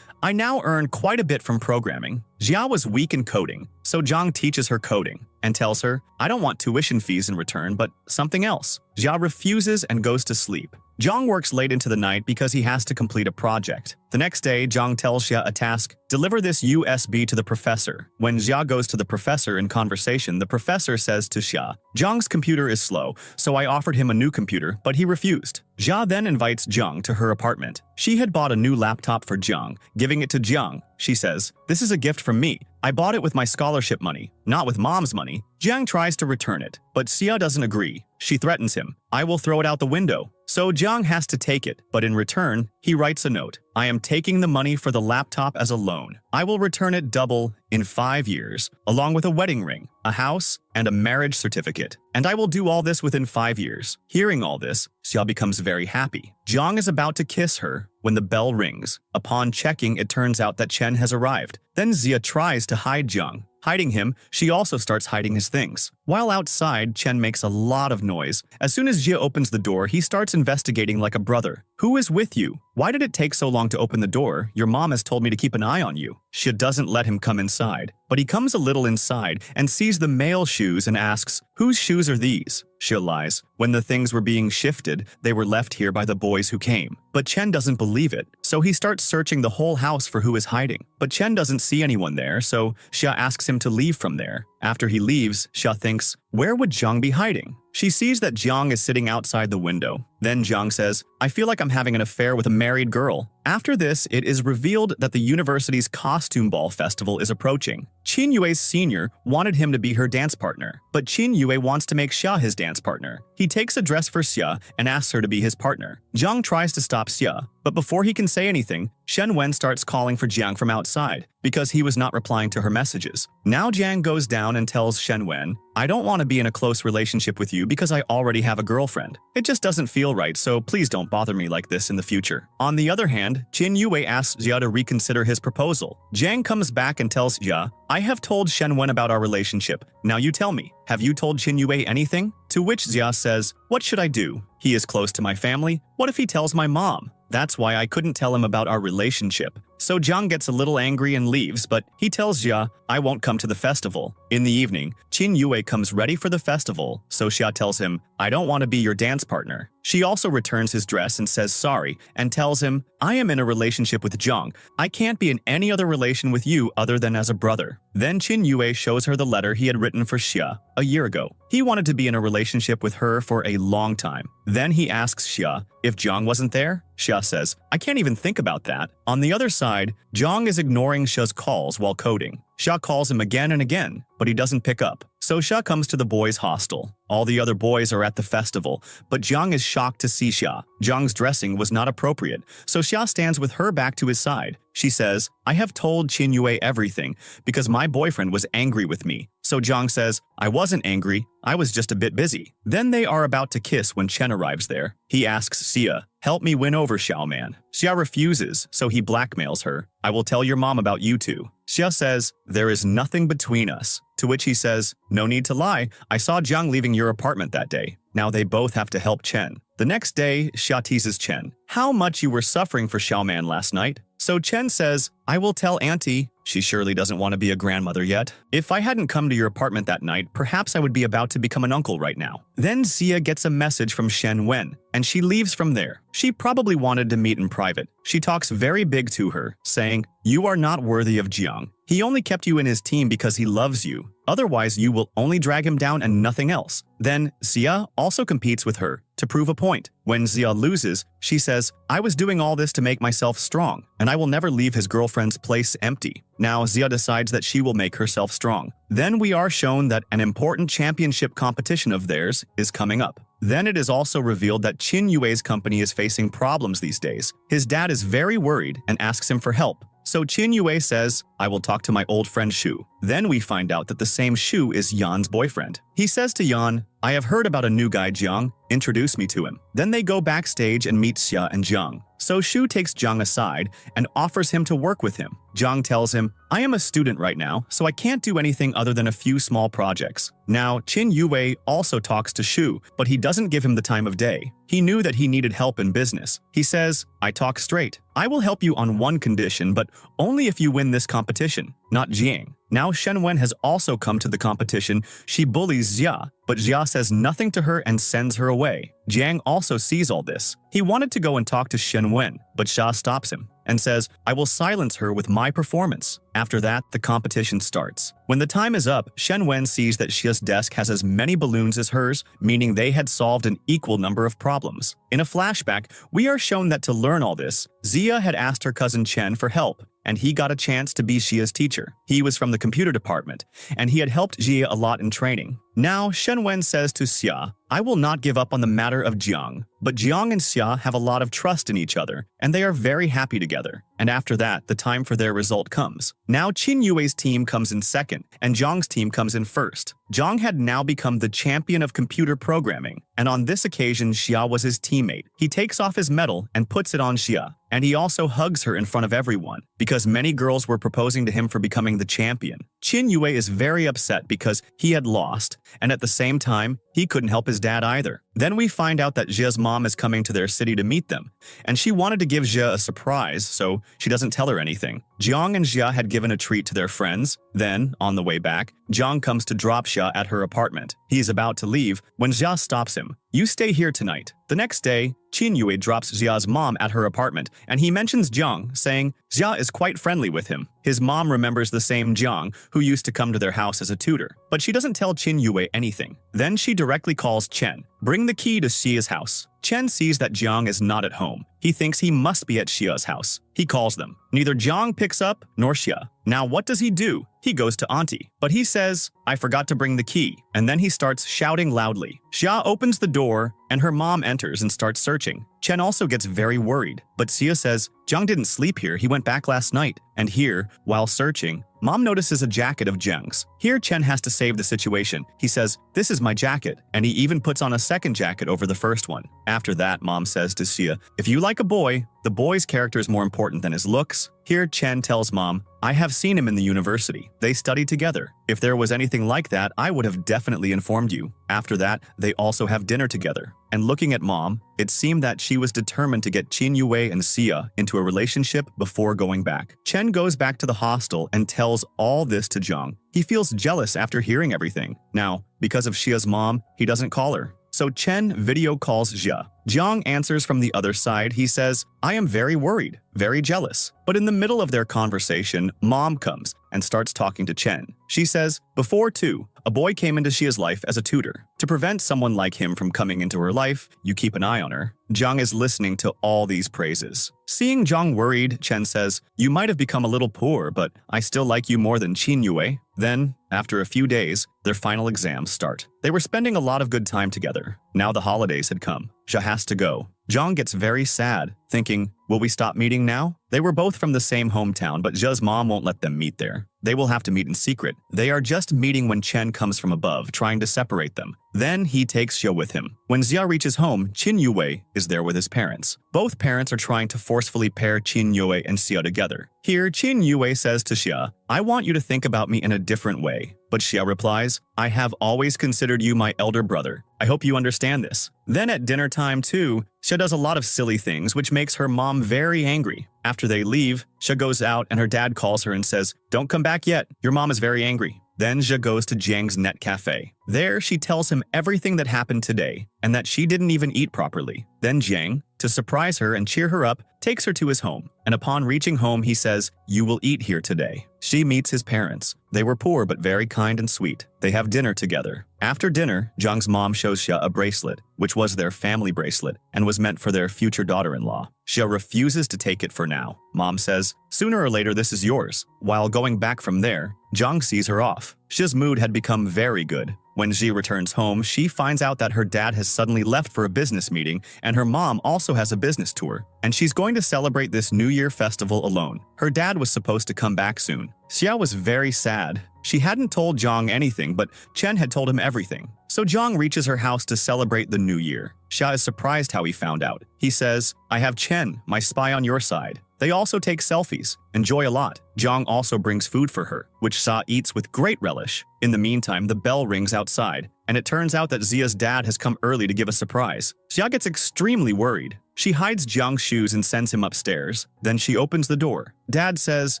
"I now earn quite a bit from programming." Xia was weak in coding, so Jiang teaches her coding and tells her, "I don't want tuition fees in return, but something else." Xia refuses and goes to sleep. Jiang works late into the night because he has to complete a project. The next day, Jiang tells Xia a task: deliver this USB to the professor. When Xia goes to the professor in conversation, the professor says to Xia, "Jiang's computer is slow, so I offered him a new computer, but he refused." Xia then invites Jiang to her apartment. She had bought a new laptop for Jiang, giving it to Jiang. She says, "This is a gift from me. I bought it with my scholarship money, not with mom's money." Jiang tries to return it, but Xia doesn't agree. She threatens him, "I will throw it out the window." So Jiang has to take it, but in return, he writes a note. "I am taking the money for the laptop as a loan. I will return it double in 5 years, along with a wedding ring, a house, and a marriage certificate. And I will do all this within 5 years." Hearing all this, Xia becomes very happy. Jiang is about to kiss her when the bell rings. Upon checking, it turns out that Chen has arrived. Then Xia tries to hide Jiang. Hiding him, she also starts hiding his things. While outside, Chen makes a lot of noise. As soon as Xia opens the door, he starts investigating like a brother. "Who is with you? Why did it take so long to open the door? Your mom has told me to keep an eye on you." Xia doesn't let him come inside, but he comes a little inside and sees the male shoes and asks, "Whose shoes are these?" Xia lies. When the things were being shifted, they were left here by the boys who came. But Chen doesn't believe it, so he starts searching the whole house for who is hiding. But Chen doesn't see anyone there, so Xia asks him to leave from there. After he leaves, Xia thinks, where would Jiang be hiding? She sees that Jiang is sitting outside the window. Then Jiang says, "I feel like I'm having an affair with a married girl." After this, it is revealed that the university's costume ball festival is approaching. Qin Yue's senior wanted him to be her dance partner, but Qin Yue wants to make Xia his dance partner. He takes a dress for Xia and asks her to be his partner. Jiang tries to stop Xia, but before he can say anything, Shen Wen starts calling for Jiang from outside because he was not replying to her messages. Now Jiang goes down and tells Shen Wen, I don't want to be in a close relationship with you because I already have a girlfriend. It just doesn't feel right, so please don't bother me like this in the future. On the other hand, Qin Yue asks Jia to reconsider his proposal. Jiang comes back and tells Jia, I have told Shen Wen about our relationship. Now you tell me, have you told Qin Yue anything? To which Jia says, what should I do? He is close to my family. What if he tells my mom? That's why I couldn't tell him about our relationship. So Jiang gets a little angry and leaves, but he tells Jia, I won't come to the festival. In the evening, Qin Yue comes ready for the festival, so Xia tells him, I don't want to be your dance partner. She also returns his dress and says sorry, and tells him, I am in a relationship with Jiang. I can't be in any other relation with you other than as a brother. Then Qin Yue shows her the letter he had written for Xia a year ago. He wanted to be in a relationship with her for a long time. Then he asks Xia if Jiang wasn't there. Xia says, I can't even think about that. On the other side, Jiang is ignoring Xia's calls while coding. Xia calls him again and again, but he doesn't pick up. So Xia comes to the boys' hostel. All the other boys are at the festival, but Jiang is shocked to see Xia. Jiang's dressing was not appropriate, so Xia stands with her back to his side. She says, I have told Qin Yue everything because my boyfriend was angry with me. So Jiang says, I wasn't angry, I was just a bit busy. Then they are about to kiss when Chen arrives there. He asks Xia, help me win over Xiao Man. Xia refuses, so he blackmails her. I will tell your mom about you two. Xia says, there is nothing between us. To which he says, no need to lie, I saw Jiang leaving your apartment that day. Now they both have to help Chen. The next day, Xia teases Chen, how much you were suffering for Xiao Man last night. So Chen says, I will tell Auntie. She surely doesn't want to be a grandmother yet. If I hadn't come to your apartment that night, perhaps I would be about to become an uncle right now. Then Xia gets a message from Shen Wen, and she leaves from there. She probably wanted to meet in private. She talks very big to her, saying, you are not worthy of Jiang. He only kept you in his team because he loves you. Otherwise, you will only drag him down and nothing else. Then Xia also competes with her to prove a point. When Xia loses, she says, I was doing all this to make myself strong, and I will never leave his girlfriend's place empty. Now Xia decides that she will make herself strong. Then we are shown that an important championship competition of theirs is coming up. Then it is also revealed that Qin Yue's company is facing problems these days. His dad is very worried and asks him for help. So Qin Yue says, I will talk to my old friend Shu. Then we find out that the same Shu is Yan's boyfriend. He says to Yan, I have heard about a new guy, Jiang. Introduce me to him. Then they go backstage and meet Xia and Jiang. So Shu takes Jiang aside and offers him to work with him. Jiang tells him, I am a student right now, so I can't do anything other than a few small projects. Now, Qin Yue also talks to Shu, but he doesn't give him the time of day. He knew that he needed help in business. He says, I talk straight. I will help you on one condition, but only if you win this competition, not Jiang. Now Shen Wen has also come to the competition. She bullies Xia, but Xia says nothing to her and sends her away. Jiang also sees all this. He wanted to go and talk to Shen Wen, but Xia stops him and says, I will silence her with my performance. After that, the competition starts. When the time is up, Shen Wen sees that Xia's desk has as many balloons as hers, meaning they had solved an equal number of problems. In a flashback, we are shown that to learn all this, Xia had asked her cousin Chen for help, and he got a chance to be Xia's teacher. He was from the computer department, and he had helped Xia a lot in training. Now, Shen Wen says to Xia, I will not give up on the matter of Jiang. But Jiang and Xia have a lot of trust in each other, and they are very happy together. And after that, the time for their result comes. Now Qin Yue's team comes in second, and Jiang's team comes in first. Jiang had now become the champion of computer programming, and on this occasion Xia was his teammate. He takes off his medal and puts it on Xia, and he also hugs her in front of everyone, because many girls were proposing to him for becoming the champion. Qin Yue is very upset because he had lost, and at the same time, he couldn't help his dad either. Then we find out that Xia's mom is coming to their city to meet them, and she wanted to give Xia a surprise, so she doesn't tell her anything. Jiang and Xia had given a treat to their friends. Then, on the way back, Jiang comes to drop Xia at her apartment. He is about to leave when Xia stops him. You stay here tonight. The next day, Qin Yue drops Xia's mom at her apartment, and he mentions Jiang, saying Xia is quite friendly with him. His mom remembers the same Jiang who used to come to their house as a tutor, but she doesn't tell Qin Yue anything. Then she directly calls Chen, bring the key to Xia's house. Chen sees that Jiang is not at home. He thinks he must be at Xia's house. He calls them. Neither Jiang picks up nor Xia. Now what does he do? He goes to Auntie, but he says, I forgot to bring the key, and then he starts shouting loudly. Xia opens the door, and her mom enters and starts searching. Chen also gets very worried, but Xia says, Jiang didn't sleep here, he went back last night. And here, while searching, Mom notices a jacket of Jiang's. Here Chen has to save the situation. He says, this is my jacket, and he even puts on a second jacket over the first one. After that, Mom says to Xia, if you like a boy, the boy's character is more important than his looks. Here Chen tells Mom, I have seen him in the university. They studied together. If there was anything like that, I would have definitely informed you. After that, they also have dinner together. And looking at Mom, it seemed that she was determined to get Qin Yue and Xia into a relationship before going back. Chen goes back to the hostel and tells all this to Jiang. He feels jealous after hearing everything. Now, because of Xia's mom, he doesn't call her. So Chen video calls Xia. Jiang answers from the other side. He says, I am very worried, very jealous. But in the middle of their conversation, Mom comes and starts talking to Chen. She says, before too, a boy came into Xia's life as a tutor. To prevent someone like him from coming into her life, you keep an eye on her. Jiang is listening to all these praises. Seeing Jiang worried, Chen says, you might have become a little poor, but I still like you more than Qin Yue. Then, after a few days, their final exams start. They were spending a lot of good time together. Now the holidays had come. Xia has to go. Jiang gets very sad, thinking, will we stop meeting now? They were both from the same hometown, but Xia's mom won't let them meet there. They will have to meet in secret. They are just meeting when Chen comes from above, trying to separate them. Then he takes Xia with him. When Xia reaches home, Qin Yue is there with his parents. Both parents are trying to forcefully pair Qin Yue and Xia together. Here, Qin Yue says to Xia, I want you to think about me in a different way. But Xia replies, I have always considered you my elder brother. I hope you understand this. Then at dinner time too, Xia does a lot of silly things which makes her mom very angry. After they leave, Xia goes out and her dad calls her and says, don't come back yet, your mom is very angry. Then Xia goes to Jiang's net cafe. There, she tells him everything that happened today and that she didn't even eat properly. Then Jiang, to surprise her and cheer her up, takes her to his home. And upon reaching home, he says, you will eat here today. She meets his parents. They were poor but very kind and sweet. They have dinner together. After dinner, Jiang's mom shows Xia a bracelet, which was their family bracelet and was meant for their future daughter-in-law. Xia refuses to take it for now. Mom says, sooner or later this is yours. While going back from there, Jiang sees her off. Xia's mood had become very good. When Xi returns home, she finds out that her dad has suddenly left for a business meeting and her mom also has a business tour. And she's going to celebrate this New Year festival alone. Her dad was supposed to come back soon. Xia was very sad. She hadn't told Jiang anything, but Chen had told him everything. So Jiang reaches her house to celebrate the New Year. Xia is surprised how he found out. He says, I have Chen, my spy on your side. They also take selfies, enjoy a lot. Jiang also brings food for her, which Xia eats with great relish. In the meantime, the bell rings outside, and it turns out that Xia's dad has come early to give a surprise. Xia gets extremely worried. She hides Jiang's shoes and sends him upstairs. Then she opens the door. Dad says,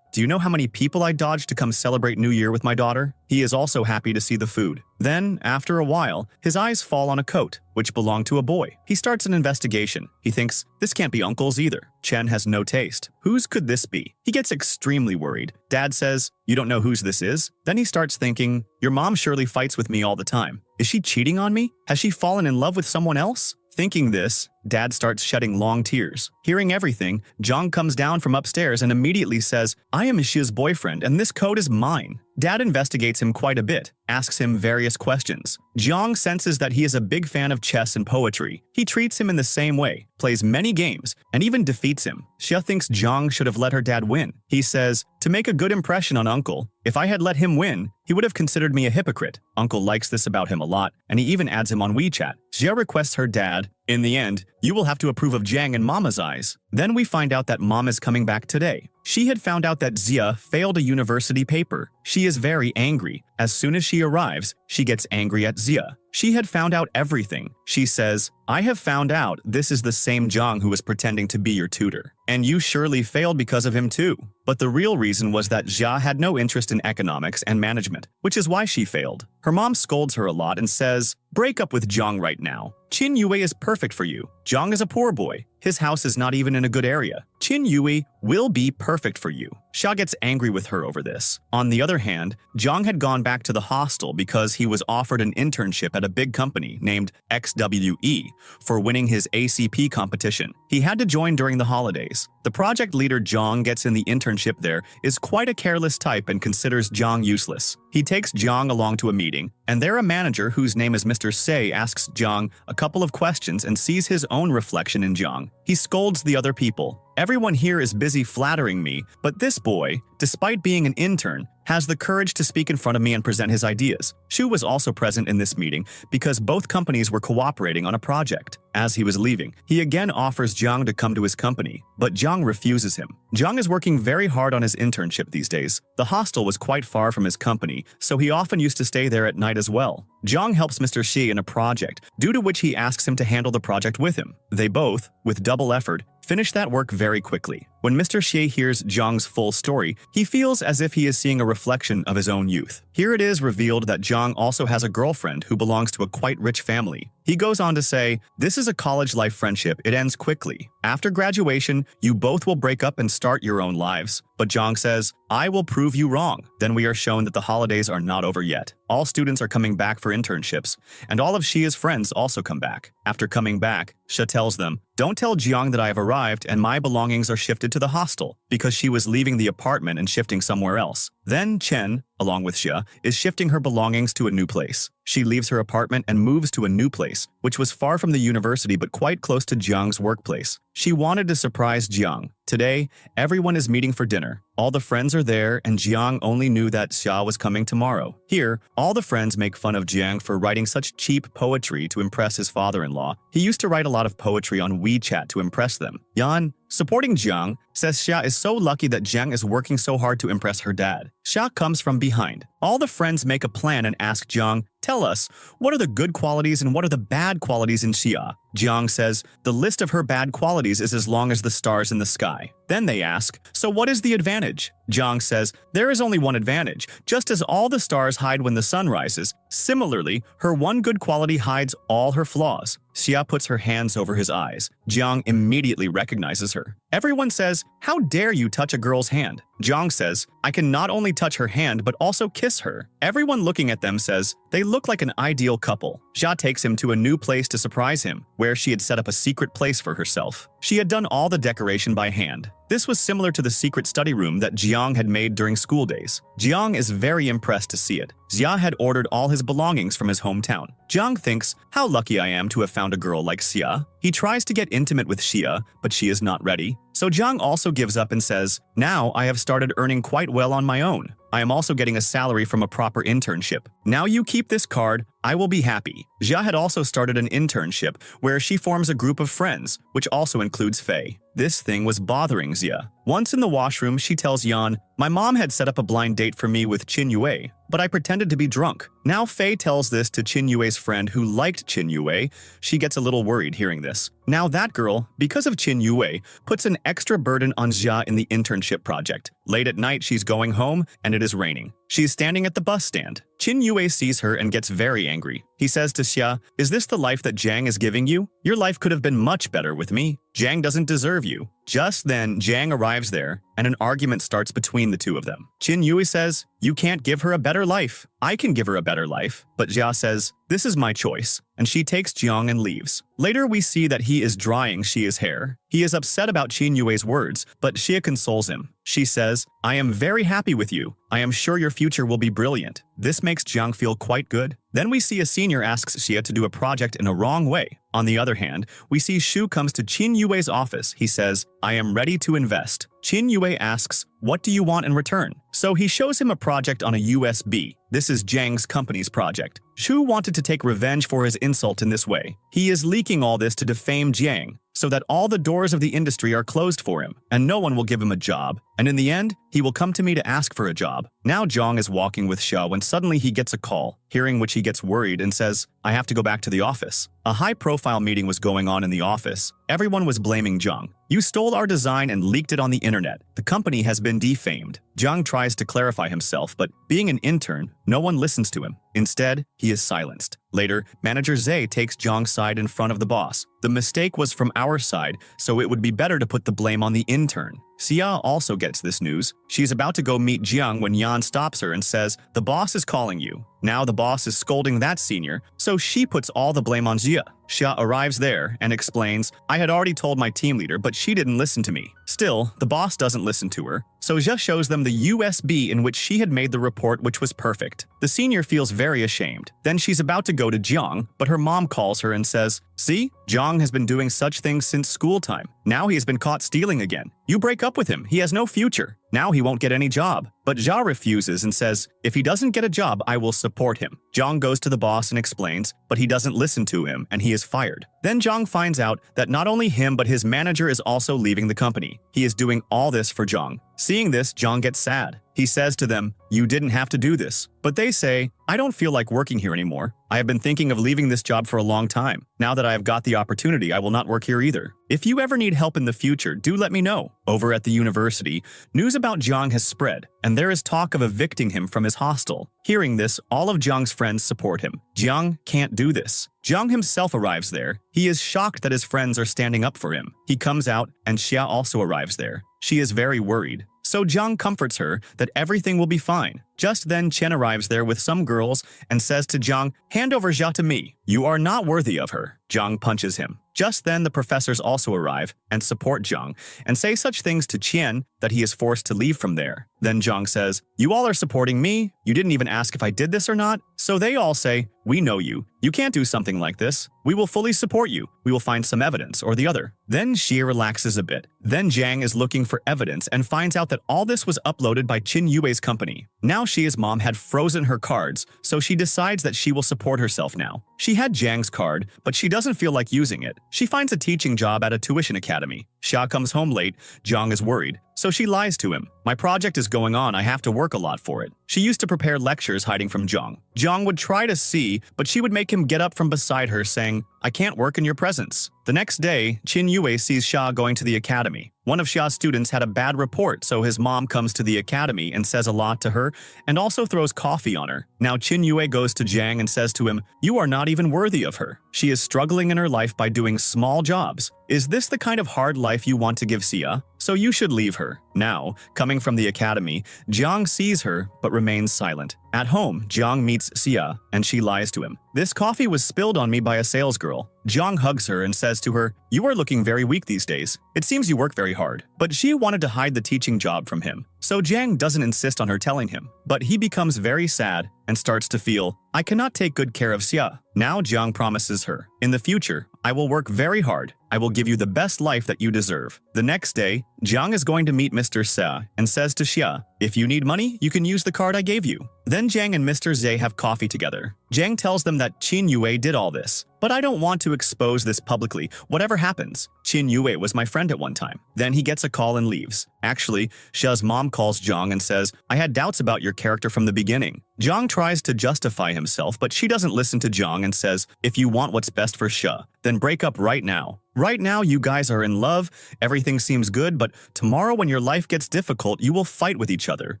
do you know how many people I dodged to come celebrate New Year with my daughter? He is also happy to see the food. Then, after a while, his eyes fall on a coat, which belonged to a boy. He starts an investigation. He thinks, this can't be Uncle's either. Chen has no taste. Whose could this be? He gets extremely worried. Dad says, you don't know whose this is? Then he starts thinking, your mom surely fights with me all the time. Is she cheating on me? Has she fallen in love with someone else? Thinking this, Dad starts shedding long tears. Hearing everything, Jiang comes down from upstairs and immediately says, I am Xia's boyfriend and this coat is mine. Dad investigates him quite a bit, asks him various questions. Jiang senses that he is a big fan of chess and poetry. He treats him in the same way, plays many games, and even defeats him. Xia thinks Jiang should have let her dad win. He says, to make a good impression on Uncle, if I had let him win, he would have considered me a hypocrite. Uncle likes this about him a lot, and he even adds him on WeChat. Xia requests her dad, in the end, you will have to approve of Jiang in Mama's eyes. Then we find out that Mom is coming back today. She had found out that Xia failed a university paper. She is very angry. As soon as she arrives, she gets angry at Xia. She had found out everything. She says, I have found out this is the same Jiang who was pretending to be your tutor. And you surely failed because of him too. But the real reason was that Xia had no interest in economics and management, which is why she failed. Her mom scolds her a lot and says, break up with Jiang right now. Qin Yue is perfect for you. Jiang is a poor boy. His house is not even in a good area. Qin Yue will be perfect for you. Xia gets angry with her over this. On the other hand, Jiang had gone back to the hostel because he was offered an internship at a big company named XWE for winning his ACP competition. He had to join during the holidays. The project leader Jiang gets in the internship there is quite a careless type and considers Jiang useless. He takes Jiang along to a meeting, and there a manager whose name is Mr. Se asks Jiang a couple of questions and sees his own reflection in Jiang. He scolds the other people. Everyone here is busy flattering me, but this boy, despite being an intern, has the courage to speak in front of me and present his ideas. Shu was also present in this meeting because both companies were cooperating on a project. As he was leaving, he again offers Jiang to come to his company, but Jiang refuses him. Jiang is working very hard on his internship these days. The hostel was quite far from his company, so he often used to stay there at night as well. Jiang helps Mr. Shi in a project, due to which he asks him to handle the project with him. They both, with double effort, finish that work very quickly. When Mr. Xie hears Jiang's full story, he feels as if he is seeing a reflection of his own youth. Here it is revealed that Jiang also has a girlfriend who belongs to a quite rich family. He goes on to say, "This is a college life friendship, it ends quickly. After graduation, you both will break up and start your own lives." But Jiang says, "I will prove you wrong." Then we are shown that the holidays are not over yet. All students are coming back for internships, and all of Xia's friends also come back. After coming back, Xia tells them, "Don't tell Jiang that I have arrived and my belongings are shifted to the hostel," because she was leaving the apartment and shifting somewhere else. Then Chen, along with Xia, is shifting her belongings to a new place. She leaves her apartment and moves to a new place, which was far from the university but quite close to Jiang's workplace. She wanted to surprise Jiang. Today, everyone is meeting for dinner. All the friends are there, and Jiang only knew that Xia was coming tomorrow. Here, all the friends make fun of Jiang for writing such cheap poetry to impress his father-in-law. He used to write a lot of poetry on WeChat to impress them. Yan, supporting Jiang, says Xia is so lucky that Jiang is working so hard to impress her dad. Xia comes from behind. All the friends make a plan and ask Jiang, "Tell us, what are the good qualities and what are the bad qualities in Xia?" Jiang says, "The list of her bad qualities is as long as the stars in the sky." Then they ask, "So what is the advantage?" Jiang says, "There is only one advantage. Just as all the stars hide when the sun rises, similarly, her one good quality hides all her flaws." Xia puts her hands over his eyes. Jiang immediately recognizes her. Everyone says, "How dare you touch a girl's hand?" Jiang says, "I can not only touch her hand but also kiss her." Everyone looking at them says, "They look like an ideal couple." Xia takes him to a new place to surprise him, where she had set up a secret place for herself. She had done all the decoration by hand. This was similar to the secret study room that Jiang had made during school days. Jiang is very impressed to see it. Xia had ordered all his belongings from his hometown. Jiang thinks, "How lucky I am to have found a girl like Xia." He tries to get intimate with Xia, but she is not ready. So Jiang also gives up and says, "Now I have started earning quite well on my own. I am also getting a salary from a proper internship. Now you keep this card, I will be happy." Xia had also started an internship where she forms a group of friends, which also includes Fei. This thing was bothering Xia. Once in the washroom, she tells Yan, "My mom had set up a blind date for me with Qin Yue, but I pretended to be drunk." Now Fei tells this to Qin Yue's friend who liked Qin Yue. She gets a little worried hearing this. Now that girl, because of Qin Yue, puts an extra burden on Xia in the internship project. Late at night, she's going home, and it is raining. She's standing at the bus stand. Qin Yue sees her and gets very angry. He says to Xia, "Is this the life that Jiang is giving you? Your life could have been much better with me. Jiang doesn't deserve you." Just then, Jiang arrives there, and an argument starts between the two of them. Qin Yue says, "You can't give her a better life. I can give her a better life." But Xia says, "This is my choice," and she takes Jiang and leaves. Later, we see that he is drying Xia's hair. He is upset about Qin Yue's words, but Xia consoles him. She says, "I am very happy with you. I am sure your future will be brilliant." This makes Jiang feel quite good. Then we see a senior asks Xia to do a project in a wrong way. On the other hand, we see Shu comes to Qin Yue's office. He says, "I am ready to invest." Qin Yue asks, "What do you want in return?" So he shows him a project on a USB. This is Jiang's company's project. Shu wanted to take revenge for his insult in this way. He is leaking all this to defame Jiang, so that all the doors of the industry are closed for him, and no one will give him a job. And in the end, he will come to me to ask for a job. Now Jiang is walking with Xia when suddenly he gets a call, hearing which he gets worried and says, "I have to go back to the office." A high-profile meeting was going on in the office. Everyone was blaming Jiang. "You stole our design and leaked it on the internet. The company has been defamed." Jiang tries to clarify himself, but being an intern, no one listens to him. Instead, he is silenced. Later, manager Zhe takes Jiang's side in front of the boss. The mistake was from our side, so it would be better to put the blame on the intern. Xia also gets this news. She's about to go meet Jiang when Yan stops her and says, "The boss is calling you." Now the boss is scolding that senior, so she puts all the blame on Xia. Xia arrives there and explains, "I had already told my team leader, but she didn't listen to me." Still, the boss doesn't listen to her, so Xia shows them the USB in which she had made the report, which was perfect. The senior feels very ashamed. Then she's about to go to Jiang, but her mom calls her and says, "See, Jiang has been doing such things since school time. Now he has been caught stealing again. You break up with him, he has no future. Now he won't get any job." But Jia refuses and says, "If he doesn't get a job, I will support him." Jiang goes to the boss and explains, but he doesn't listen to him and he is fired. Then Jiang finds out that not only him but his manager is also leaving the company. He is doing all this for Jiang. Seeing this, Jiang gets sad. He says to them, "You didn't have to do this." But they say, "I don't feel like working here anymore. I have been thinking of leaving this job for a long time. Now that I have got the opportunity, I will not work here either. If you ever need help in the future, do let me know." Over at the university, news about Jiang has spread, and there is talk of evicting him from his hostel. Hearing this, all of Jiang's friends support him. Jiang can't do this. Jiang himself arrives there. He is shocked that his friends are standing up for him. He comes out, and Xia also arrives there. She is very worried. So Jiang comforts her that everything will be fine. Just then, Chen arrives there with some girls and says to Jiang, "Hand over Xia to me. You are not worthy of her." Jiang punches him. Just then, the professors also arrive and support Jiang and say such things to Qian that he is forced to leave from there. Then Jiang says, "You all are supporting me. You didn't even ask if I did this or not." So they all say, "We know you. You can't do something like this. We will fully support you. We will find some evidence or the other." Then Xie relaxes a bit. Then Jiang is looking for evidence and finds out that all this was uploaded by Qin Yue's company. Now Xia's mom had frozen her cards, so she decides that she will support herself now. She had Jiang's card, but she doesn't feel like using it. She finds a teaching job at a tuition academy. Xia comes home late. Jiang is worried, so she lies to him. "My project is going on, I have to work a lot for it." She used to prepare lectures hiding from Jiang. Jiang would try to see, but she would make him get up from beside her saying, "I can't work in your presence." The next day, Qin Yue sees Xia going to the academy. One of Xia's students had a bad report, so his mom comes to the academy and says a lot to her and also throws coffee on her. Now Qin Yue goes to Jiang and says to him, "You are not even worthy of her. She is struggling in her life by doing small jobs. Is this the kind of hard life you want to give Xia? So you should leave her." Now, coming from the academy, Jiang sees her but remains silent. At home, Jiang meets Xia and she lies to him. "This coffee was spilled on me by a sales girl." Jiang hugs her and says to her, "You are looking very weak these days. It seems you work very hard." But she wanted to hide the teaching job from him, so Jiang doesn't insist on her telling him. But he becomes very sad and starts to feel, "I cannot take good care of Xia." Now Jiang promises her, "In the future, I will work very hard. I will give you the best life that you deserve." The next day, Jiang is going to meet Mr. Xia and says to Xia, "If you need money, you can use the card I gave you." Then Jiang and Mr. Zhe have coffee together. Jiang tells them that Qin Yue did all this. "But I don't want to expose this publicly, whatever happens. Qin Yue was my friend at one time." Then he gets a call and leaves. Actually, Xia's mom calls Jiang and says, "I had doubts about your character from the beginning." Jiang tries to justify himself, but she doesn't listen to Jiang and says, "If you want what's best for Xia, then break up right now. Right now, you guys are in love, everything seems good, but tomorrow when your life gets difficult, you will fight with each other,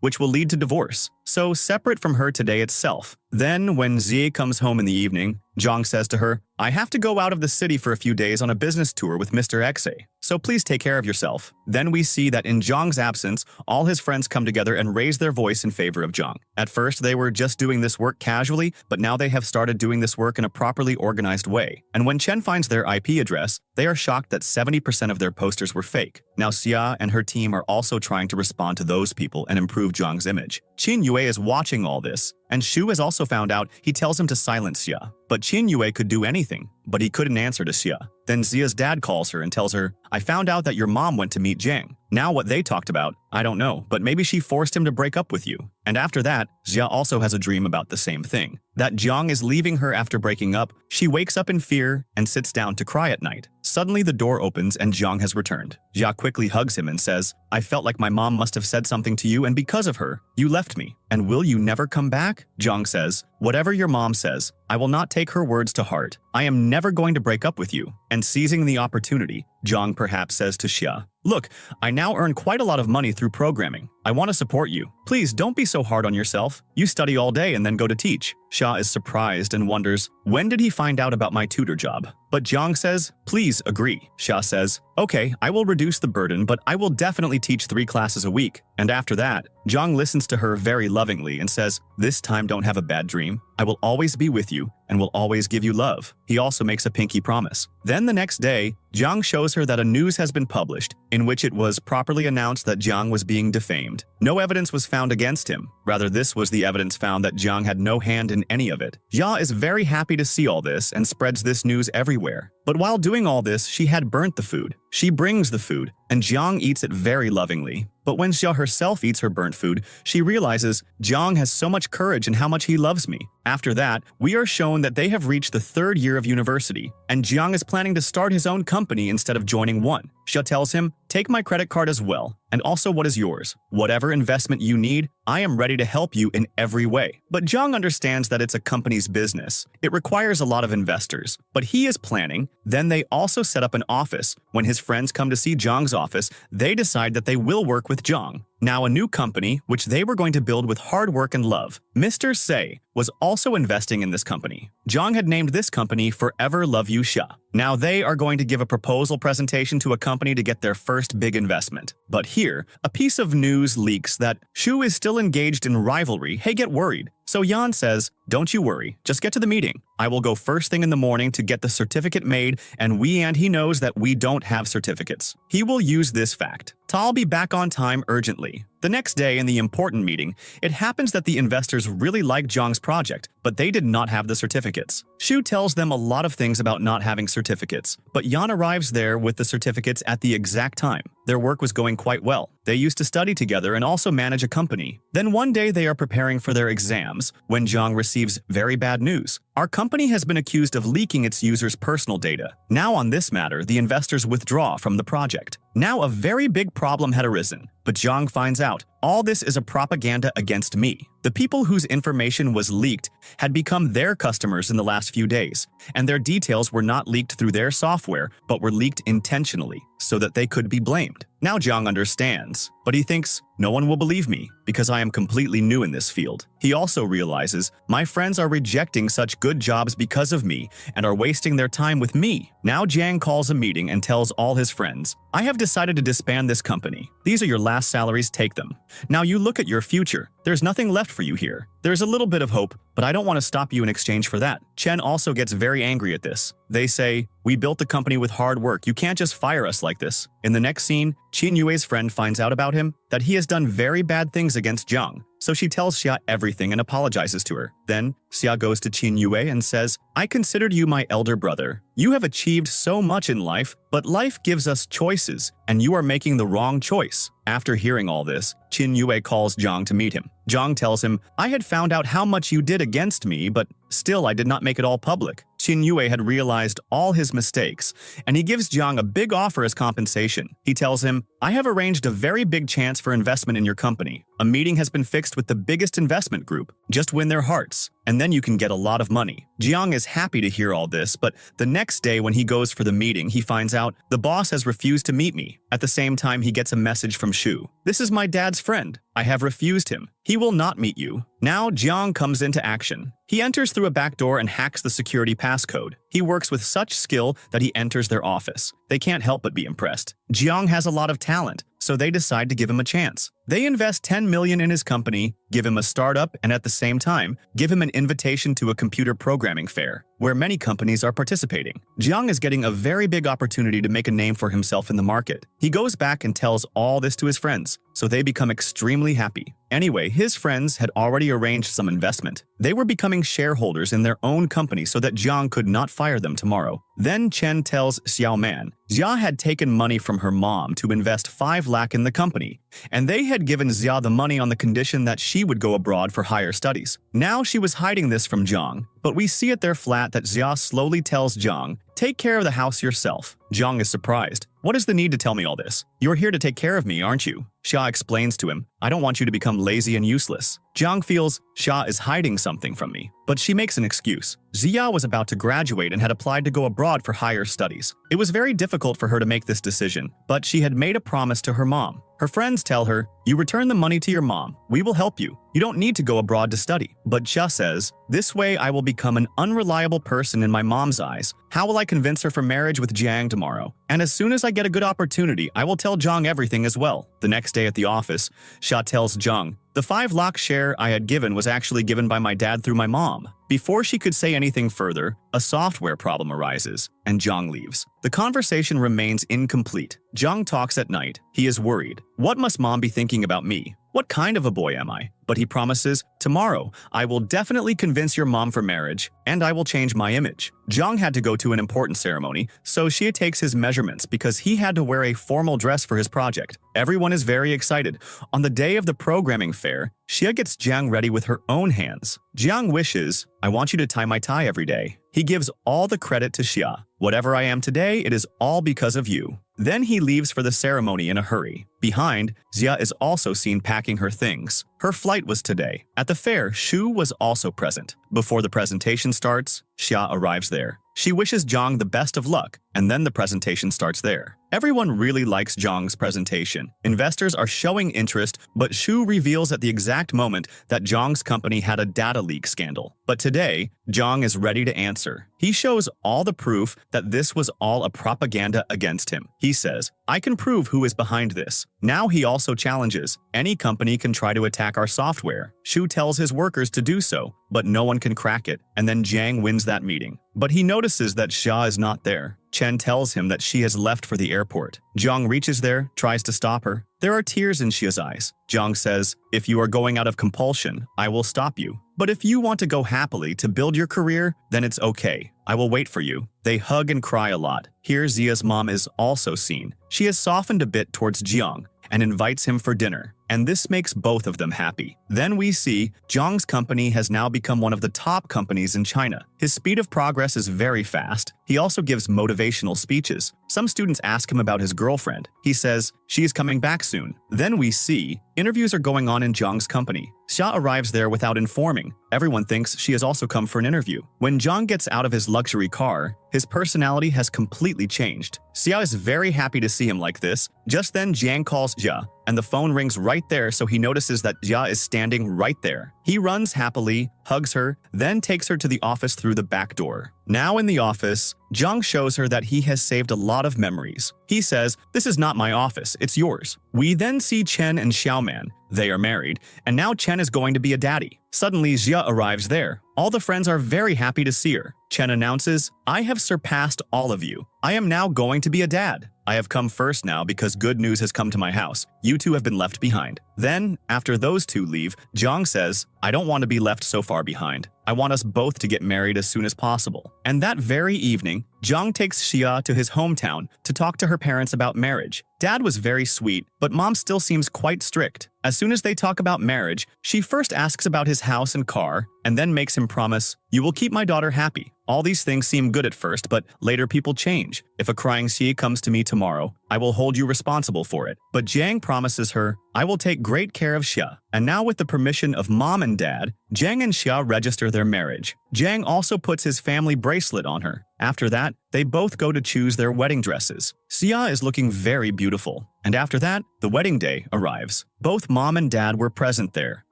which will lead to divorce. So separate from her today itself." Then, when Xie comes home in the evening, Jiang says to her, "I have to go out of the city for a few days on a business tour with Mr. Exe, so please take care of yourself." Then we see that in Jiang's absence, all his friends come together and raise their voice in favor of Jiang. At first, they were just doing this work casually, but now they have started doing this work in a properly organized way. And when Chen finds their IP address, they are shocked that 70% of their posters were fake. Now Xia and her team are also trying to respond to those people and improve Jiang's image. Qin Yue is watching all this, and Shu has also found out. He tells him to silence Xia. But Qin Yue could do anything, but he couldn't answer to Xia. Then Xia's dad calls her and tells her, "I found out that your mom went to meet Jiang. Now what they talked about, I don't know, but maybe she forced him to break up with you." And after that, Xia also has a dream about the same thing, that Jiang is leaving her after breaking up. She wakes up in fear and sits down to cry at night. Suddenly the door opens and Jiang has returned. Xia quickly hugs him and says, "I felt like my mom must have said something to you and because of her, you left me. And will you never come back?" Jiang says, "Whatever your mom says, I will not take her words to heart. I am never going to break up with you." And seizing the opportunity, Jiang perhaps says to Xia, "Look, I now earn quite a lot of money through programming. I want to support you. Please don't be so hard on yourself. You study all day and then go to teach." Xia is surprised and wonders, when did he find out about my tutor job? But Jiang says, "Please agree." Xia says, "Okay, I will reduce the burden, but I will definitely teach 3 classes a week." And after that, Jiang listens to her very lovingly and says, "This time don't have a bad dream. I will always be with you and will always give you love." He also makes a pinky promise. Then the next day, Jiang shows her that a news has been published in which it was properly announced that Jiang was being defamed. No evidence was found against him. Rather, this was the evidence found that Jiang had no hand in any of it. Xia is very happy to see all this and spreads this news everywhere. But while doing all this, she had burnt the food. She brings the food, and Jiang eats it very lovingly. But when Xia herself eats her burnt food, she realizes Jiang has so much courage and how much he loves me. After that, we are shown that they have reached the 3rd year of university, and Jiang is planning to start his own company instead of joining one. Xia tells him, "Take my credit card as well, and also what is yours. Whatever investment you need, I am ready to help you in every way." But Jiang understands that it's a company's business. It requires a lot of investors, but he is planning. Then they also set up an office. When his friends come to see Jiang's office, they decide that they will work with Jiang. Now a new company, which they were going to build with hard work and love. Mr. Say was also investing in this company. Jiang had named this company Forever Love You Xia. Now they are going to give a proposal presentation to a company to get their first big investment. But here, a piece of news leaks that Shu is still engaged in rivalry. Hey, get worried. So Yan says, "Don't you worry, just get to the meeting. I will go first thing in the morning to get the certificate made, and he knows that we don't have certificates. He will use this fact. I'll be back on time urgently." The next day in the important meeting, it happens that the investors really like Jiang's project, but they did not have the certificates. Shu tells them a lot of things about not having certificates, but Yan arrives there with the certificates at the exact time. Their work was going quite well. They used to study together and also manage a company. Then one day they are preparing for their exams when Jiang receives very bad news. "Our company has been accused of leaking its users' personal data. Now on this matter, the investors withdraw from the project." Now a very big problem had arisen, but Jiang finds out, all this is a propaganda against me. The people whose information was leaked had become their customers in the last few days, and their details were not leaked through their software, but were leaked intentionally, so that they could be blamed. Now Jiang understands, but he thinks, no one will believe me, because I am completely new in this field. He also realizes, my friends are rejecting such good jobs because of me, and are wasting their time with me. Now Jiang calls a meeting and tells all his friends, "I have decided to disband this company. These are your last salaries, take them. Now you look at your future. There's nothing left for you here. There's a little bit of hope, but I don't want to stop you in exchange for that." Chen also gets very angry at this. They say, "We built the company with hard work. You can't just fire us like this." In the next scene, Qin Yue's friend finds out about him, that he has done very bad things against Jiang. So she tells Xia everything and apologizes to her. Then, Xia goes to Qin Yue and says, "I considered you my elder brother. You have achieved so much in life, but life gives us choices, and you are making the wrong choice." After hearing all this, Qin Yue calls Jiang to meet him. Jiang tells him, "I had found out how much you did against me, but still I did not make it all public." Qin Yue had realized all his mistakes, and he gives Jiang a big offer as compensation. He tells him, "I have arranged a very big chance for investment in your company. A meeting has been fixed with the biggest investment group. Just win their hearts, and then you can get a lot of money." Jiang is happy to hear all this, but the next day when he goes for the meeting, he finds out the boss has refused to meet me. At the same time, he gets a message from Shu. "This is my dad's friend. I have refused him. He will not meet you." Now Jiang comes into action. He enters through a back door and hacks the security passcode. He works with such skill that he enters their office. They can't help but be impressed. Jiang has a lot of talent, so they decide to give him a chance. They invest 10 million in his company, give him a startup, and at the same time, give him an invitation to a computer programming fair, where many companies are participating. Jiang is getting a very big opportunity to make a name for himself in the market. He goes back and tells all this to his friends, so they become extremely happy. Anyway, his friends had already arranged some investment. They were becoming shareholders in their own company so that Jiang could not fire them tomorrow. Then Chen tells Xiao Man, Xia had taken money from her mom to invest 5 lakh in the company, and they had given Xia the money on the condition that she would go abroad for higher studies. Now she was hiding this from Jiang, but we see at their flat that Xia slowly tells Jiang, "Take care of the house yourself." Jiang is surprised. "What is the need to tell me all this? You're here to take care of me, aren't you?" Xia explains to him, I don't want you to become lazy and useless. Jiang feels Xia is hiding something from me, but she makes an excuse. Xia was about to graduate and had applied to go abroad for higher studies. It was very difficult for her to make this decision, but she had made a promise to her mom. Her friends tell her, you return the money to your mom. We will help you. You don't need to go abroad to study. But Xia says, this way I will become an unreliable person in my mom's eyes. How will I convince her for marriage with Jiang tomorrow? And as soon as I get a good opportunity, I will tell Jiang everything as well. The next day at the office, Xia tells Jiang, the 5 lakh share I had given was actually given by my dad through my mom. Before she could say anything further, a software problem arises, and Jiang leaves. The conversation remains incomplete. Jiang talks at night. He is worried. What must mom be thinking about me? What kind of a boy am I? But he promises, tomorrow, I will definitely convince your mom for marriage, and I will change my image. Jiang had to go to an important ceremony, so Xia takes his measurements because he had to wear a formal dress for his project. Everyone is very excited. On the day of the programming fair, Xia gets Jiang ready with her own hands. Jiang wishes, I want you to tie my tie every day. He gives all the credit to Xia. Whatever I am today, it is all because of you. Then he leaves for the ceremony in a hurry. Behind, Xia is also seen packing her things. Her flight was today. At the fair, Shu was also present. Before the presentation starts, Xia arrives there. She wishes Jiang the best of luck, and then the presentation starts there. Everyone really likes Jiang's presentation. Investors are showing interest, but Shu reveals at the exact moment that Jiang's company had a data leak scandal. But today, Jiang is ready to answer. He shows all the proof that this was all a propaganda against him. He says, I can prove who is behind this. Now he also challenges, any company can try to attack our software. Shu tells his workers to do so, but no one can crack it, and then Jiang wins that meeting. But he notices that Xia is not there. Chen tells him that she has left for the airport. Jiang reaches there, tries to stop her. There are tears in Xia's eyes. Jiang says, if you are going out of compulsion, I will stop you. But if you want to go happily to build your career, then it's okay. I will wait for you. They hug and cry a lot. Here Xia's mom is also seen. She has softened a bit towards Jiang and invites him for dinner, and this makes both of them happy. Then we see Jiang's company has now become one of the top companies in China. His speed of progress is very fast. He also gives motivational speeches. Some students ask him about his girlfriend. He says, she is coming back soon. Then we see interviews are going on in Jiang's company. Xia arrives there without informing. Everyone thinks she has also come for an interview. When Jiang gets out of his luxury car, his personality has completely changed. Xia is very happy to see him like this. Just then Jiang calls Xia, and the phone rings right there, so he notices that Xia is standing right there. He runs happily, hugs her, then takes her to the office through the back door. Now in the office, Jiang shows her that he has saved a lot of memories. He says, this is not my office, it's yours. We then see Chen and Xiaoman. They are married, and now Chen is going to be a daddy. Suddenly, Xia arrives there. All the friends are very happy to see her. Chen announces, I have surpassed all of you. I am now going to be a dad. I have come first now because good news has come to my house. You two have been left behind. Then, after those two leave, Jiang says, I don't want to be left so far behind. I want us both to get married as soon as possible. And that very evening, Jiang takes Xia to his hometown to talk to her parents about marriage. Dad was very sweet, but mom still seems quite strict. As soon as they talk about marriage, she first asks about his house and car, and then makes him promise, you will keep my daughter happy. All these things seem good at first, but later people change. If a crying Xi comes to me tomorrow, I will hold you responsible for it. But Jiang promises her, I will take great care of Xia. And now with the permission of mom and dad, Jiang and Xia register their marriage. Jiang also puts his family bracelet on her. After that, they both go to choose their wedding dresses. Xia is looking very beautiful. And after that, the wedding day arrives. Both mom and dad were present there.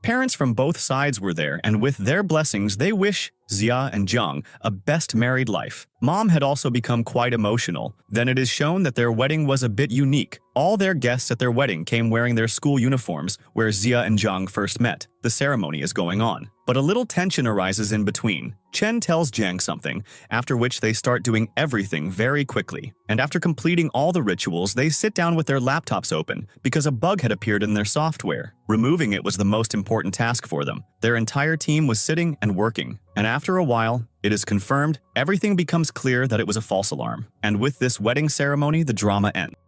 Parents from both sides were there, and with their blessings, they wish Xia and Jiang a best married life. Mom had also become quite emotional. Then it is shown that their wedding was a bit unique. All their guests at their wedding came wearing their school uniforms where Xia and Jiang first met. The ceremony is going on, but a little tension arises in between. Chen tells Jiang something, after which they start doing everything very quickly. And after completing all the rituals, they sit down with their laptops open because a bug had appeared in their software. Removing it was the most important task for them. Their entire team was sitting and working. And after a while, it is confirmed, everything becomes clear that it was a false alarm. And with this wedding ceremony, the drama ends.